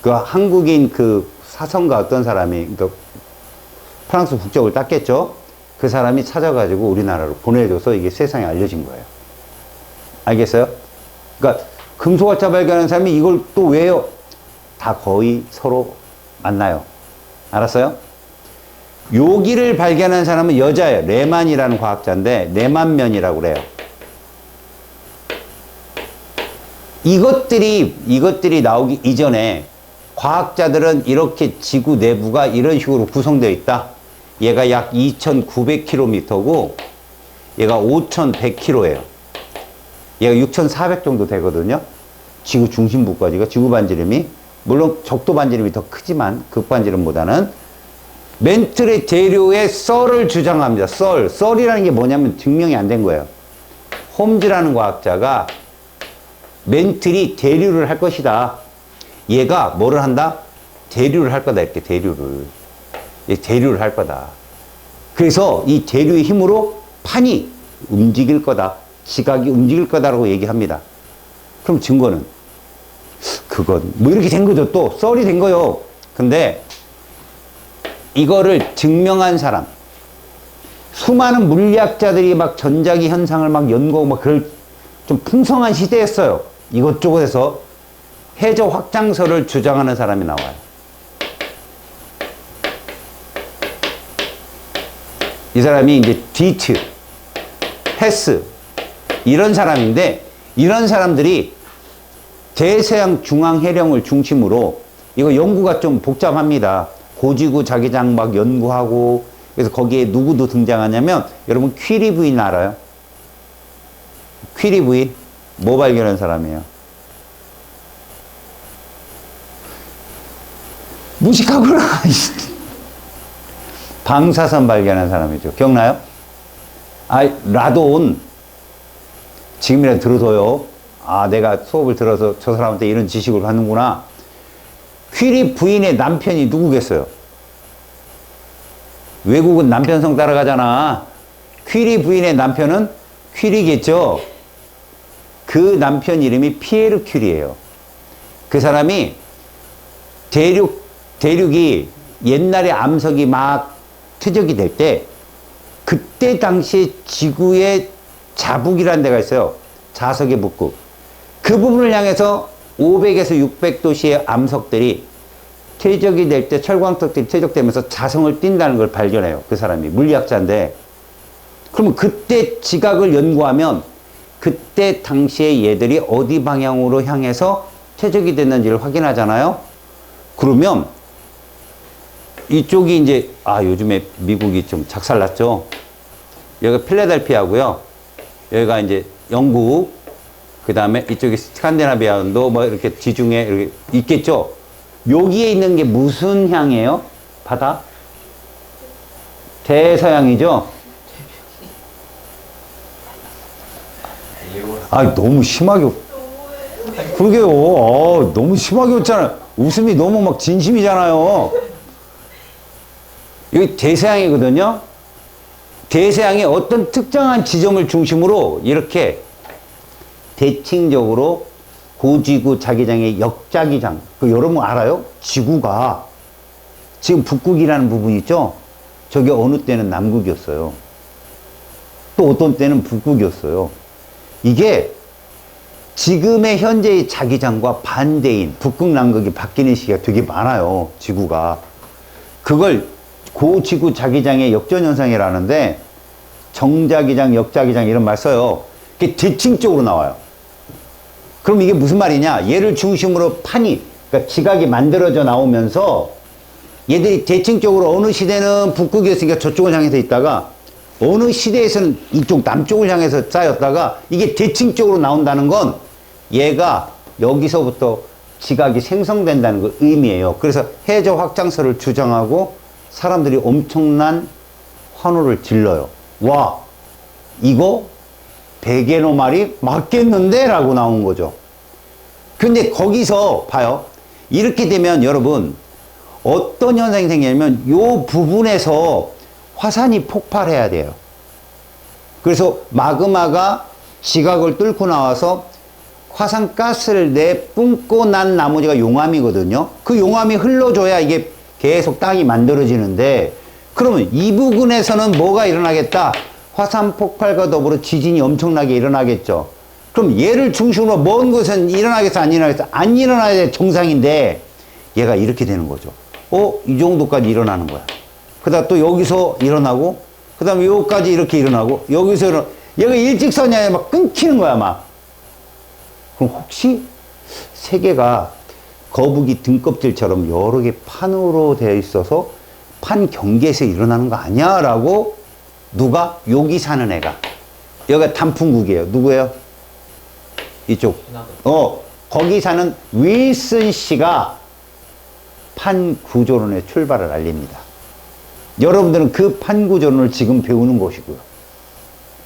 Speaker 1: 그 한국인 그 사성가 어떤 사람이 그 프랑스 국적을 땄겠죠. 그 사람이 찾아가지고 우리나라로 보내줘서 이게 세상에 알려진 거예요. 알겠어요? 그러니까 금속활자 발견하는 사람이 이걸 또 왜요? 다 거의 서로 만나요. 알았어요? 여기를 발견한 사람은 여자예요. 레만이라는 과학자인데 레만면이라고 그래요. 이것들이 나오기 이전에 과학자들은 이렇게 지구 내부가 이런 식으로 구성되어 있다. 얘가 약 2,900km고 얘가 5,100km예요. 얘가 6,400 정도 되거든요. 지구 중심부까지가 지구 반지름이 물론 적도 반지름이 더 크지만 극반지름보다는 멘틀의 대류의 썰을 주장합니다. 썰이라는 게 뭐냐면 증명이 안 된 거예요. 홈즈라는 과학자가 멘틀이 대류를 할 것이다. 얘가 뭐를 한다? 대류를 할 거다. 이렇게 대류를 할 거다. 그래서 이 대류의 힘으로 판이 움직일 거다. 지각이 움직일 거다라고 얘기합니다. 그럼 증거는? 그건 뭐 이렇게 된 거죠. 또 썰이 된 거요. 근데 이거를 증명한 사람, 수많은 물리학자들이 막 전자기 현상을 막 연구하고 막 그럴 좀 풍성한 시대였어요. 이것저것에서 해저 확장설을 주장하는 사람이 나와요. 이 사람이 이제 디트, 헤스 이런 사람인데 이런 사람들이 대서양 중앙해령을 중심으로 이거 연구가 좀 복잡합니다. 고지구 자기장 막 연구하고 그래서 거기에 누구도 등장하냐면 여러분 퀴리 부인 알아요? 퀴리 부인 뭐 발견한 사람이에요? 무식하구나. 방사선 발견한 사람이죠. 기억나요? 라돈 지금이라도 들어둬요. 내가 수업을 들어서 저 사람한테 이런 지식을 받는구나. 퀴리 부인의 남편이 누구겠어요? 외국은 남편성 따라가잖아. 퀴리 부인의 남편은 퀴리겠죠. 그 남편 이름이 피에르 퀴리예요. 그 사람이 대륙이 옛날에 암석이 막 퇴적이 될 때 그때 당시에 지구의 자북이라는 데가 있어요. 자석의 북극. 그 부분을 향해서 500에서 600도씨의 암석들이 퇴적이 될 때 철광석들이 퇴적되면서 자성을 띈다는 걸 발견해요. 그 사람이 물리학자인데 그러면 그때 지각을 연구하면 그때 당시에 얘들이 어디 방향으로 향해서 퇴적이 됐는지를 확인하잖아요. 그러면 이쪽이 이제 요즘에 미국이 좀 작살났죠. 여기가 필라델피아고요. 여기가 이제 영국, 그 다음에 이쪽이 스칸디나비아도 뭐 이렇게 지중해 이렇게 있겠죠. 여기에 있는 게 무슨 향이에요? 바다? 대서양이죠. 너무 심하게. 그러게요. 너무 심하게 웃잖아요. 웃음이 너무 막 진심이잖아요. 여기 대서양이거든요. 대서양의 어떤 특정한 지점을 중심으로 이렇게 대칭적으로 고지구 자기장의 역자기장. 그 여러분 알아요? 지구가 지금 북극이라는 부분 있죠? 저게 어느 때는 남극이었어요. 또 어떤 때는 북극이었어요. 이게 지금의 현재의 자기장과 반대인 북극 남극이 바뀌는 시기가 되게 많아요. 지구가. 그걸 고지구 자기장의 역전현상이라는데 정자기장, 역자기장 이런 말 써요. 그게 대칭적으로 나와요. 그럼 이게 무슨 말이냐? 얘를 중심으로 판이, 그러니까 지각이 만들어져 나오면서 얘들이 대칭적으로 어느 시대는 북극이었으니까 저쪽을 향해서 있다가 어느 시대에서는 이쪽 남쪽을 향해서 쌓였다가 이게 대칭적으로 나온다는 건 얘가 여기서부터 지각이 생성된다는 걸 의미해요. 그래서 해저 확장설을 주장하고 사람들이 엄청난 환호를 질러요. 와, 이거 베개노 말이 맞겠는데? 라고 나온 거죠. 근데 거기서 봐요. 이렇게 되면 여러분 어떤 현상이 생기냐면 요 부분에서 화산이 폭발해야 돼요. 그래서 마그마가 지각을 뚫고 나와서 화산가스를 내뿜고 난 나머지가 용암이거든요. 그 용암이 흘러줘야 이게 계속 땅이 만들어지는데, 그러면 이 부분에서는 뭐가 일어나겠다? 화산 폭발과 더불어 지진이 엄청나게 일어나겠죠. 그럼 얘를 중심으로 먼 곳은 일어나겠어, 안 일어나겠어? 안 일어나야 정상인데 얘가 이렇게 되는 거죠. 이 정도까지 일어나는 거야. 그 다음 또 여기서 일어나고, 그 다음에 여기까지 이렇게 일어나고, 여기서 얘가 일직선이 아니라 막 끊기는 거야, 막. 그럼 혹시 세계가 거북이 등껍질처럼 여러 개 판으로 되어 있어서 판 경계에서 일어나는 거 아니야? 라고 누가? 여기 사는 애가. 여기가 단풍국이에요. 누구예요? 이쪽. 거기 사는 윌슨 씨가 판 구조론의 출발을 알립니다. 여러분들은 그 판 구조론을 지금 배우는 것이고요.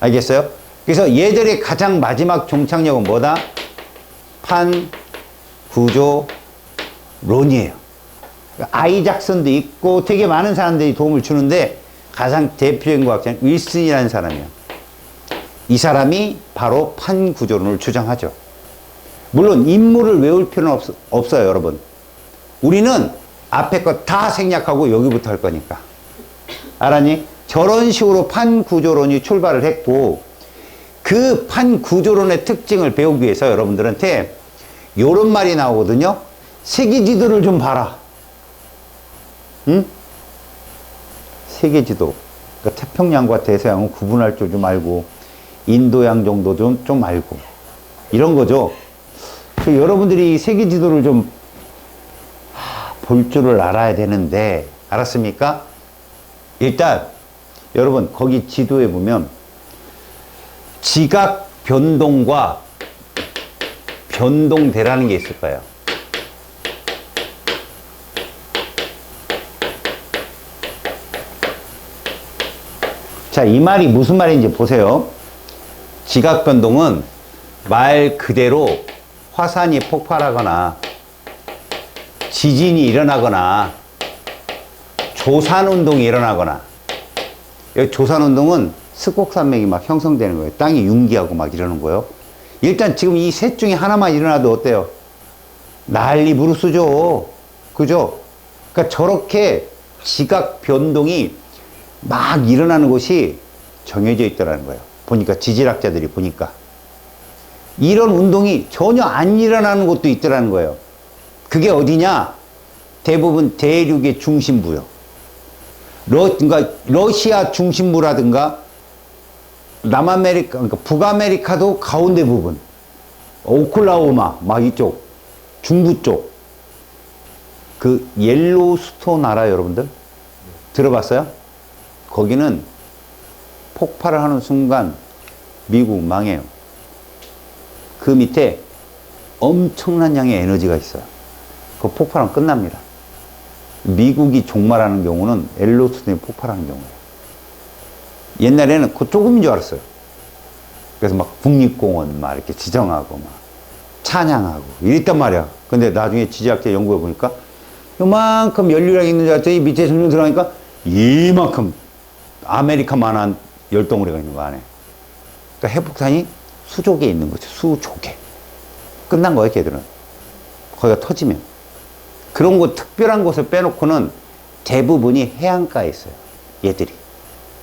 Speaker 1: 알겠어요? 그래서 얘들의 가장 마지막 종착역은 뭐다? 판 구조론이에요. 아이작슨도 있고 되게 많은 사람들이 도움을 주는데 가장 대표적인 과학자는 윌슨이라는 사람이에요. 이 사람이 바로 판 구조론을 주장하죠. 물론 인물을 외울 필요는 없어요, 여러분. 우리는 앞에 거 다 생략하고 여기부터 할 거니까. 알았니? 저런 식으로 판 구조론이 출발을 했고, 그 판 구조론의 특징을 배우기 위해서 여러분들한테 요런 말이 나오거든요. 세계 지도를 좀 봐라. 응? 세계 지도. 그러니까 태평양과 대서양은 구분할 줄 좀 알고, 인도양 정도 좀 알고. 이런 거죠. 여러분들이 세계 지도를 좀 볼 줄을 알아야 되는데, 알았습니까? 일단, 여러분, 거기 지도에 보면, 지각 변동과 변동대라는 게 있을 거예요. 자, 이 말이 무슨 말인지 보세요. 지각 변동은 말 그대로 화산이 폭발하거나 지진이 일어나거나 조산운동이 일어나거나, 여기 조산운동은 스콕산맥이 막 형성되는 거예요. 땅이 융기하고 막 이러는 거예요. 일단 지금 이 셋 중에 하나만 일어나도 어때요? 난리 부르스죠. 그죠? 그러니까 저렇게 지각 변동이 막 일어나는 곳이 정해져 있더라는 거예요. 보니까 지질학자들이 보니까 이런 운동이 전혀 안 일어나는 곳도 있더라는 거예요. 그게 어디냐? 대부분 대륙의 중심부요. 그러니까 러시아 중심부라든가 남아메리카, 그러니까 북아메리카도 가운데 부분, 오클라호마 막 이쪽 중부 쪽, 그 옐로우스톤 알아요, 여러분들? 들어봤어요? 거기는 폭발을 하는 순간 미국 망해요. 그 밑에 엄청난 양의 에너지가 있어요. 그 폭발하면 끝납니다. 미국이 종말하는 경우는 옐로우스톤이 폭발하는 경우예요. 옛날에는 그 조금인 줄 알았어요. 그래서 막 국립공원 막 이렇게 지정하고 막 찬양하고 이랬단 말이야. 근데 나중에 지질학자 연구해 보니까 요만큼 연료량이 있는 줄 알았더니 밑에 점점 들어가니까 이만큼 아메리카만한 열덩어리가 있는 거 안에. 그러니까 해폭탄이 수족에 있는 거죠. 수족에. 끝난 거예요, 걔들은. 거기가 터지면. 그런 곳, 특별한 곳을 빼놓고는 대부분이 해안가에 있어요. 얘들이.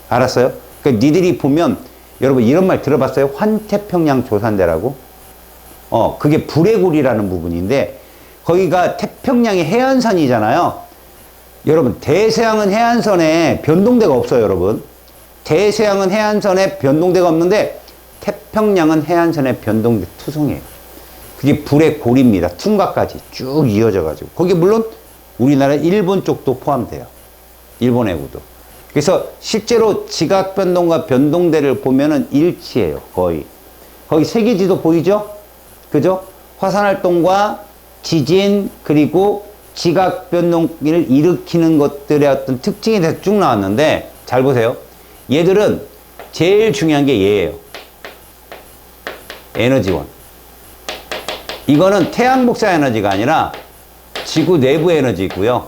Speaker 1: 알았어요? 그러니까 니들이 보면, 여러분 이런 말 들어봤어요? 환태평양 조산대라고? 그게 불레굴이라는 부분인데, 거기가 태평양의 해안선이잖아요. 여러분, 대서양은 해안선에 변동대가 없어요, 여러분. 대서양은 해안선에 변동대가 없는데, 태평양은 해안선에 변동대 투성이에요. 그게 불의 고리입니다. 퉁가까지 쭉 이어져가지고. 거기 물론 우리나라 일본 쪽도 포함돼요. 일본 해구도. 그래서 실제로 지각 변동과 변동대를 보면은 일치해요. 거의. 거기 세계지도 보이죠? 그죠? 화산 활동과 지진 그리고 지각 변동을 일으키는 것들의 어떤 특징이 돼서 쭉 나왔는데 잘 보세요. 얘들은 제일 중요한 게 얘예요. 에너지원. 이거는 태양 복사 에너지가 아니라 지구 내부 에너지고요.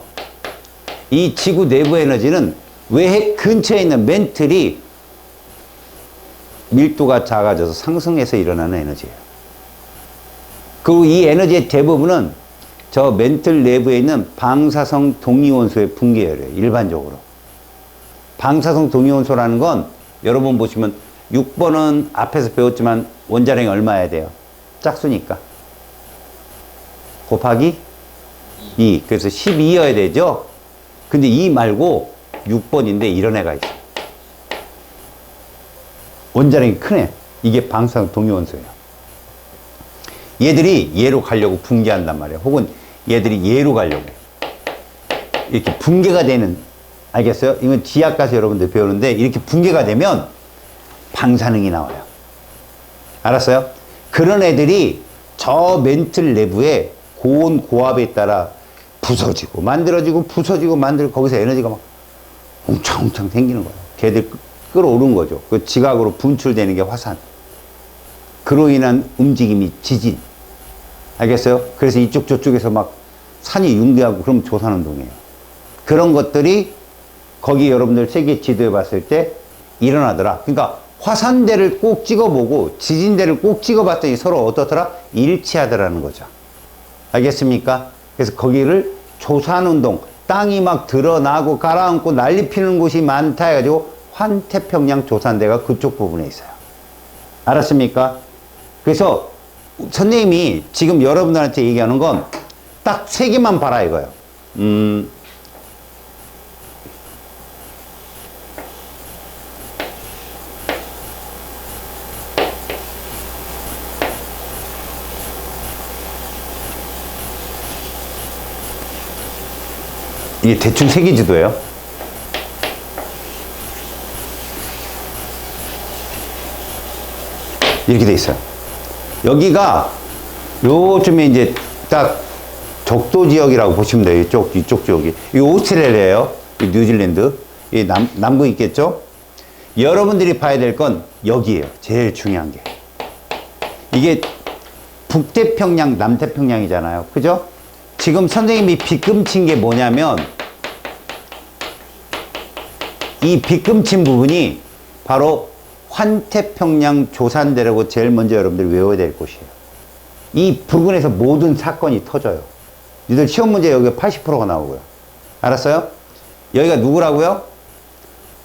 Speaker 1: 이 지구 내부 에너지는 외핵 근처에 있는 멘틀이 밀도가 작아져서 상승해서 일어나는 에너지예요. 그리고 이 에너지의 대부분은 저 멘틀 내부에 있는 방사성 동위원소의 붕괴열이에요. 일반적으로. 방사성 동위원소라는 건 여러분 보시면 6번은 앞에서 배웠지만 원자량이 얼마여야 돼요? 짝수니까. 곱하기 2. 그래서 12여야 되죠? 근데 2 말고 6번인데 이런 애가 있어요. 원자량이 크네. 이게 방사성 동위원소예요. 얘들이 얘로 가려고 붕괴한단 말이에요. 혹은 얘들이 얘로 가려고. 이렇게 붕괴가 되는, 알겠어요? 이건 지하가스 여러분들 배우는데 이렇게 붕괴가 되면 방사능이 나와요. 알았어요? 그런 애들이 저 멘틀 내부에 고온 고압에 따라 부서지고 만들어지고 부서지고 만들고 거기서 에너지가 막 웅창웅창 생기는 거예요. 걔들 끌어오른 거죠. 그 지각으로 분출되는 게 화산. 그로 인한 움직임이 지진. 알겠어요? 그래서 이쪽 저쪽에서 막 산이 융대하고 그럼 조산운동이에요. 그런 것들이 거기 여러분들 세계 지도에 봤을 때 일어나더라. 그러니까 화산대를 꼭 찍어보고 지진대를 꼭 찍어봤더니 서로 어떻더라? 일치하더라는 거죠. 알겠습니까? 그래서 거기를 조산운동, 땅이 막 드러나고 가라앉고 난리 피는 곳이 많다 해가지고 환태평양 조산대가 그쪽 부분에 있어요. 알았습니까? 그래서 선생님이 지금 여러분들한테 얘기하는 건 딱 3개만 봐라 이거예요. 이게 대충 세계지도예요. 이렇게 돼 있어요. 여기가 요쯤에 이제 딱 적도 지역이라고 보시면 돼요. 이쪽 지역이. 이 오스트레일리아예요. 이 뉴질랜드. 이 남부 있겠죠? 여러분들이 봐야 될 건 여기에요. 제일 중요한 게. 이게 북태평양, 남태평양이잖아요. 그죠? 지금 선생님이 빗금친 게 뭐냐면 이 빗금친 부분이 바로 환태평양 조산대라고 제일 먼저 여러분들이 외워야 될 곳이에요. 이 부근에서 모든 사건이 터져요. 니들 시험 문제 여기 80%가 나오고요. 알았어요? 여기가 누구라고요?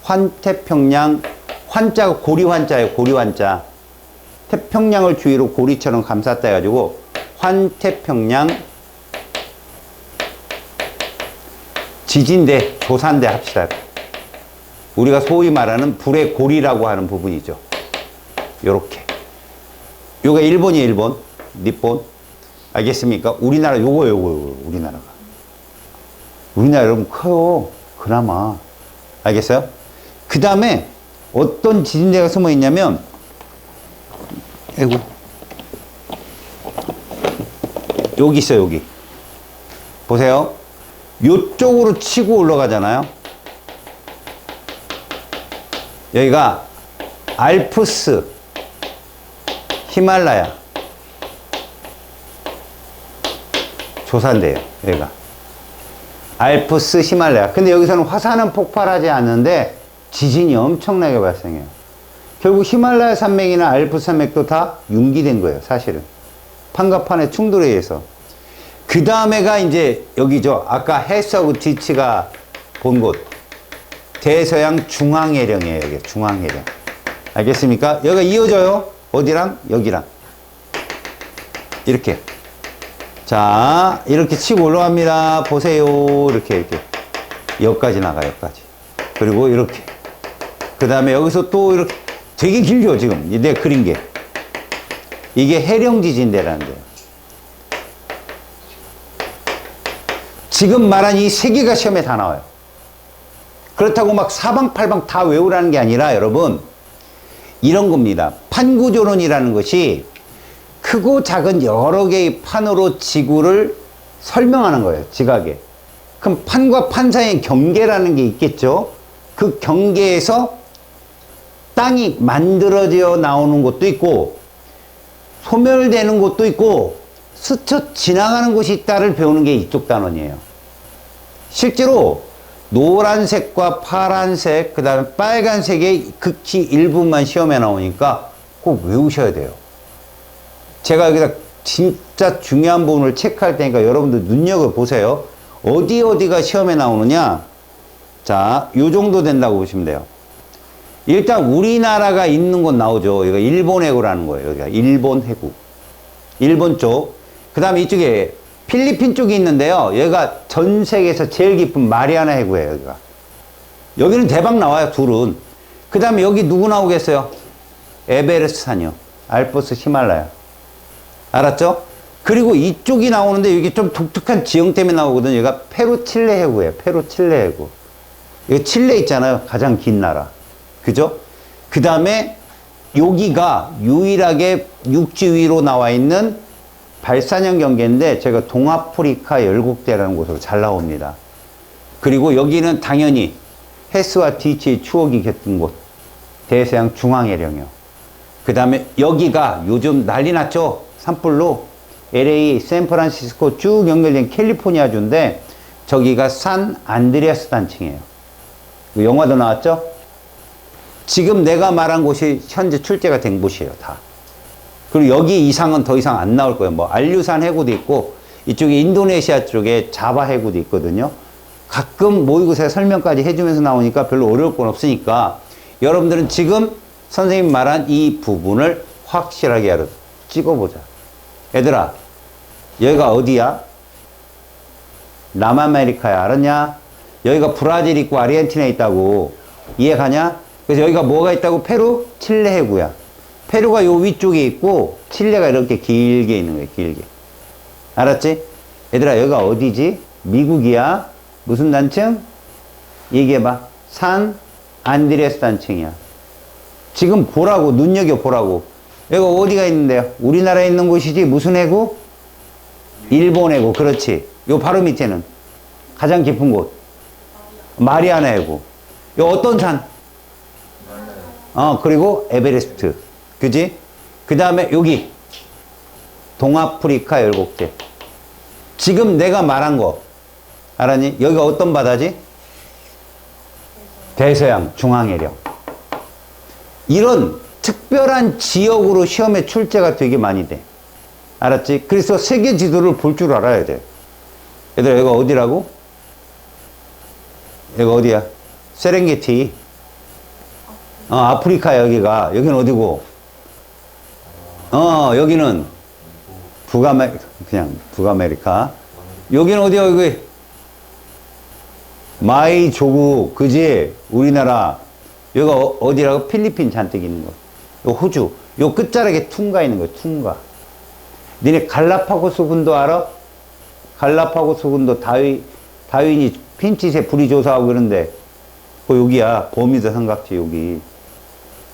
Speaker 1: 환태평양, 환자가 고리환자예요. 고리환자. 태평양을 주위로 고리처럼 감쌌다 해가지고 환태평양 지진대, 조산대 합시다. 우리가 소위 말하는 불의 고리라고 하는 부분이죠. 요렇게. 요게 일본이에요, 일본. 니폰. 알겠습니까? 우리나라, 요거, 우리나라가. 우리나라 여러분 커요. 그나마. 알겠어요? 그 다음에 어떤 지진대가 숨어 있냐면, 아이고. 여기 있어요, 여기. 보세요. 요쪽으로 치고 올라가잖아요. 여기가 알프스, 히말라야, 조산대예요. 여기가. 알프스, 히말라야. 근데 여기서는 화산은 폭발하지 않는데 지진이 엄청나게 발생해요. 결국 히말라야 산맥이나 알프스 산맥도 다 융기된 거예요, 사실은. 판과 판의 충돌에 의해서. 그 다음에가 이제 여기죠. 아까 해서그 디치가 본 곳. 대서양 중앙해령이에요, 여기. 중앙해령. 알겠습니까? 여기가 이어져요. 어디랑? 여기랑. 이렇게. 자, 이렇게 치고 올라갑니다. 보세요. 이렇게. 여기까지 나가, 여기까지. 그리고 이렇게. 그 다음에 여기서 또 이렇게. 되게 길죠, 지금. 내가 그린 게. 이게 해령지진대라는 데요. 지금 말한 이 세 개가 시험에 다 나와요. 그렇다고 막 사방팔방 다 외우라는 게 아니라 여러분, 이런 겁니다. 판구조론이라는 것이 크고 작은 여러 개의 판으로 지구를 설명하는 거예요, 지각에. 그럼 판과 판 사이의 경계라는 게 있겠죠? 그 경계에서 땅이 만들어져 나오는 곳도 있고, 소멸되는 곳도 있고, 스쳐 지나가는 곳이 있다를 배우는 게 이쪽 단원이에요. 실제로 노란색과 파란색, 그 다음에 빨간색의 극히 일부만 시험에 나오니까 꼭 외우셔야 돼요. 제가 여기다 진짜 중요한 부분을 체크할 테니까 여러분들 눈여겨보세요. 어디가 시험에 나오느냐? 자, 요 정도 된다고 보시면 돼요. 일단 우리나라가 있는 곳 나오죠. 여기가 일본 해구라는 거예요. 여기가 일본 해구. 일본 쪽. 그 다음에 이쪽에 필리핀 쪽이 있는데요. 여기가 전 세계에서 제일 깊은 마리아나 해구예요. 여기가. 여기는 대박 나와요. 둘은. 그 다음에 여기 누구 나오겠어요? 에베레스트 산이요. 알프스, 히말라야. 알았죠? 그리고 이쪽이 나오는데 여기 좀 독특한 지형 때문에 나오거든요. 여기가 페루 칠레 해구예요. 페루 칠레 해구. 여기 칠레 있잖아요. 가장 긴 나라. 그죠? 그 다음에 여기가 유일하게 육지 위로 나와 있는 발산형 경계인데 제가 동아프리카 열국대라는 곳으로 잘 나옵니다. 그리고 여기는 당연히 해스와 디치의 추억이 깃든 곳. 대서양 중앙해령이요. 그 다음에 여기가 요즘 난리 났죠? 산불로 LA, 샌프란시스코 쭉 연결된 캘리포니아주인데 저기가 산 안드레아스 단층이에요. 영화도 나왔죠? 지금 내가 말한 곳이 현재 출제가 된 곳이에요, 다. 그리고 여기 이상은 더 이상 안 나올 거예요. 뭐, 알류산 해구도 있고, 이쪽에 인도네시아 쪽에 자바 해구도 있거든요. 가끔 모의고사 설명까지 해주면서 나오니까 별로 어려울 건 없으니까, 여러분들은 지금 선생님 말한 이 부분을 확실하게 알아 찍어보자. 얘들아, 여기가 어디야? 남아메리카야. 알았냐? 여기가 브라질 있고 아르헨티나 있다고. 이해 가냐? 그래서 여기가 뭐가 있다고? 페루? 칠레 해구야. 페루가 요 위쪽에 있고 칠레가 이렇게 길게 있는 거예요. 길게. 알았지? 얘들아, 여기가 어디지? 미국이야. 무슨 단층? 얘기해봐. 산 안드레아스 단층이야. 지금 보라고, 눈여겨보라고. 여기가 어디가 있는데요? 우리나라에 있는 곳이지. 무슨 해구? 일본 해구. 그렇지. 요 바로 밑에는 가장 깊은 곳. 마리아나 해구. 요 어떤 산? 그리고 에베레스트. 그지? 그 다음에 여기. 동아프리카 열곡대. 지금 내가 말한 거. 알았니? 여기가 어떤 바다지? 대서양, 중앙해령. 이런 특별한 지역으로 시험에 출제가 되게 많이 돼. 알았지? 그래서 세계 지도를 볼 줄 알아야 돼. 얘들아, 여기가 어디라고? 여기가 어디야? 세렝게티. 아프리카 여기가. 여기는 어디고? 여기는 그냥 북아메리카. 여기는 어디야, 여기? 마이 조국, 그지? 우리나라. 여기가 어디라고? 필리핀 잔뜩 있는 거. 요 호주. 요 끝자락에 퉁가 있는 거야, 퉁가. 니네 갈라파고스 군도 알아? 갈라파고스 군도 다윈이 핀칫에 불이 조사하고 그러는데, 여기야. 버뮤다 삼각지, 여기.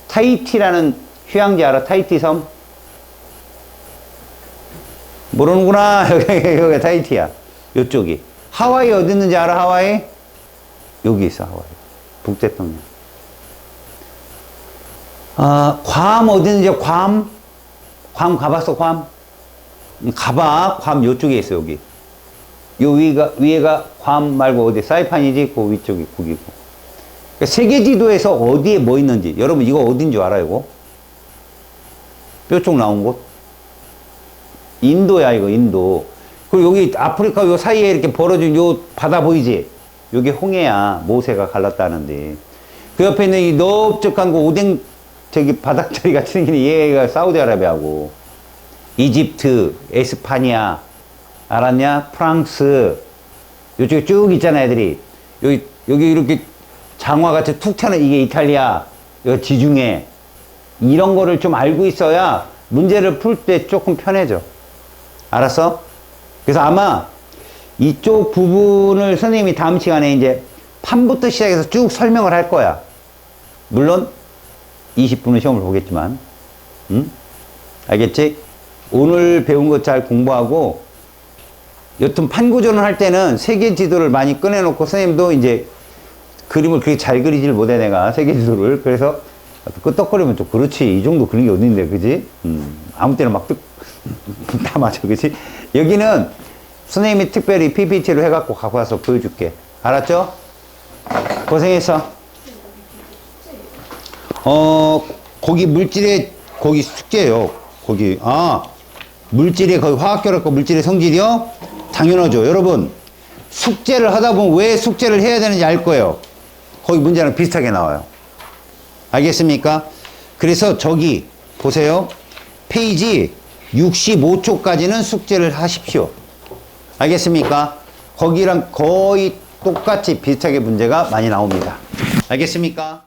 Speaker 1: 타히티라는 휴양지 알아? 타히티 섬? 모르는구나. 여기가 타히티야. 요쪽이. 하와이 어디 있는지 알아? 하와이? 여기 있어, 하와이. 북태평양. 괌 어디 있는지 괌? 괌 가봤어, 괌? 가봐. 괌 요쪽에 있어, 여기. 요 위에가 괌 말고 어디 사이판이지? 그 위쪽이 국이고. 그러니까 세계 지도에서 어디에 뭐 있는지. 여러분 이거 어딘 줄 알아요, 이거? 뾰쪽 나온 곳? 인도야, 이거, 인도. 그리고 여기 아프리카 요 사이에 이렇게 벌어진 요 바다 보이지? 요게 홍해야. 모세가 갈랐다는데. 그 옆에 있는 이 넓적한 거 오뎅, 저기 바닥자리 같이 생긴 얘가 사우디아라비아고. 이집트, 에스파냐, 알았냐? 프랑스. 요쪽에 쭉 있잖아, 애들이. 여기 이렇게 장화같이 툭 튀어나온 이게 이탈리아. 여기 지중해. 이런 거를 좀 알고 있어야 문제를 풀 때 조금 편해져. 알았어? 그래서 아마 이쪽 부분을 선생님이 다음 시간에 이제 판부터 시작해서 쭉 설명을 할 거야. 물론 20분은 시험을 보겠지만. 응? 알겠지? 오늘 배운 거 잘 공부하고 여튼 판구조는 할 때는 세계 지도를 많이 꺼내놓고 선생님도 이제 그림을 그렇게 잘 그리질 못해 내가 세계 지도를. 그래서 끄떡거리면 좀 그렇지. 이 정도 그린 게 어딘데, 그지? 아무 때나 막 다 맞아, 그지? 여기는 선생님이 특별히 PPT로 해갖고 갖고 와서 보여줄게. 알았죠? 고생했어. 거기 물질의, 거기 숙제요. 거기, 물질의, 거기 화학결합과 물질의 성질이요? 당연하죠. 여러분, 숙제를 하다 보면 왜 숙제를 해야 되는지 알 거예요. 거기 문제랑 비슷하게 나와요. 알겠습니까? 그래서 저기, 보세요. 페이지 65초까지는 숙제를 하십시오. 알겠습니까? 거기랑 거의 똑같이 비슷하게 문제가 많이 나옵니다. 알겠습니까?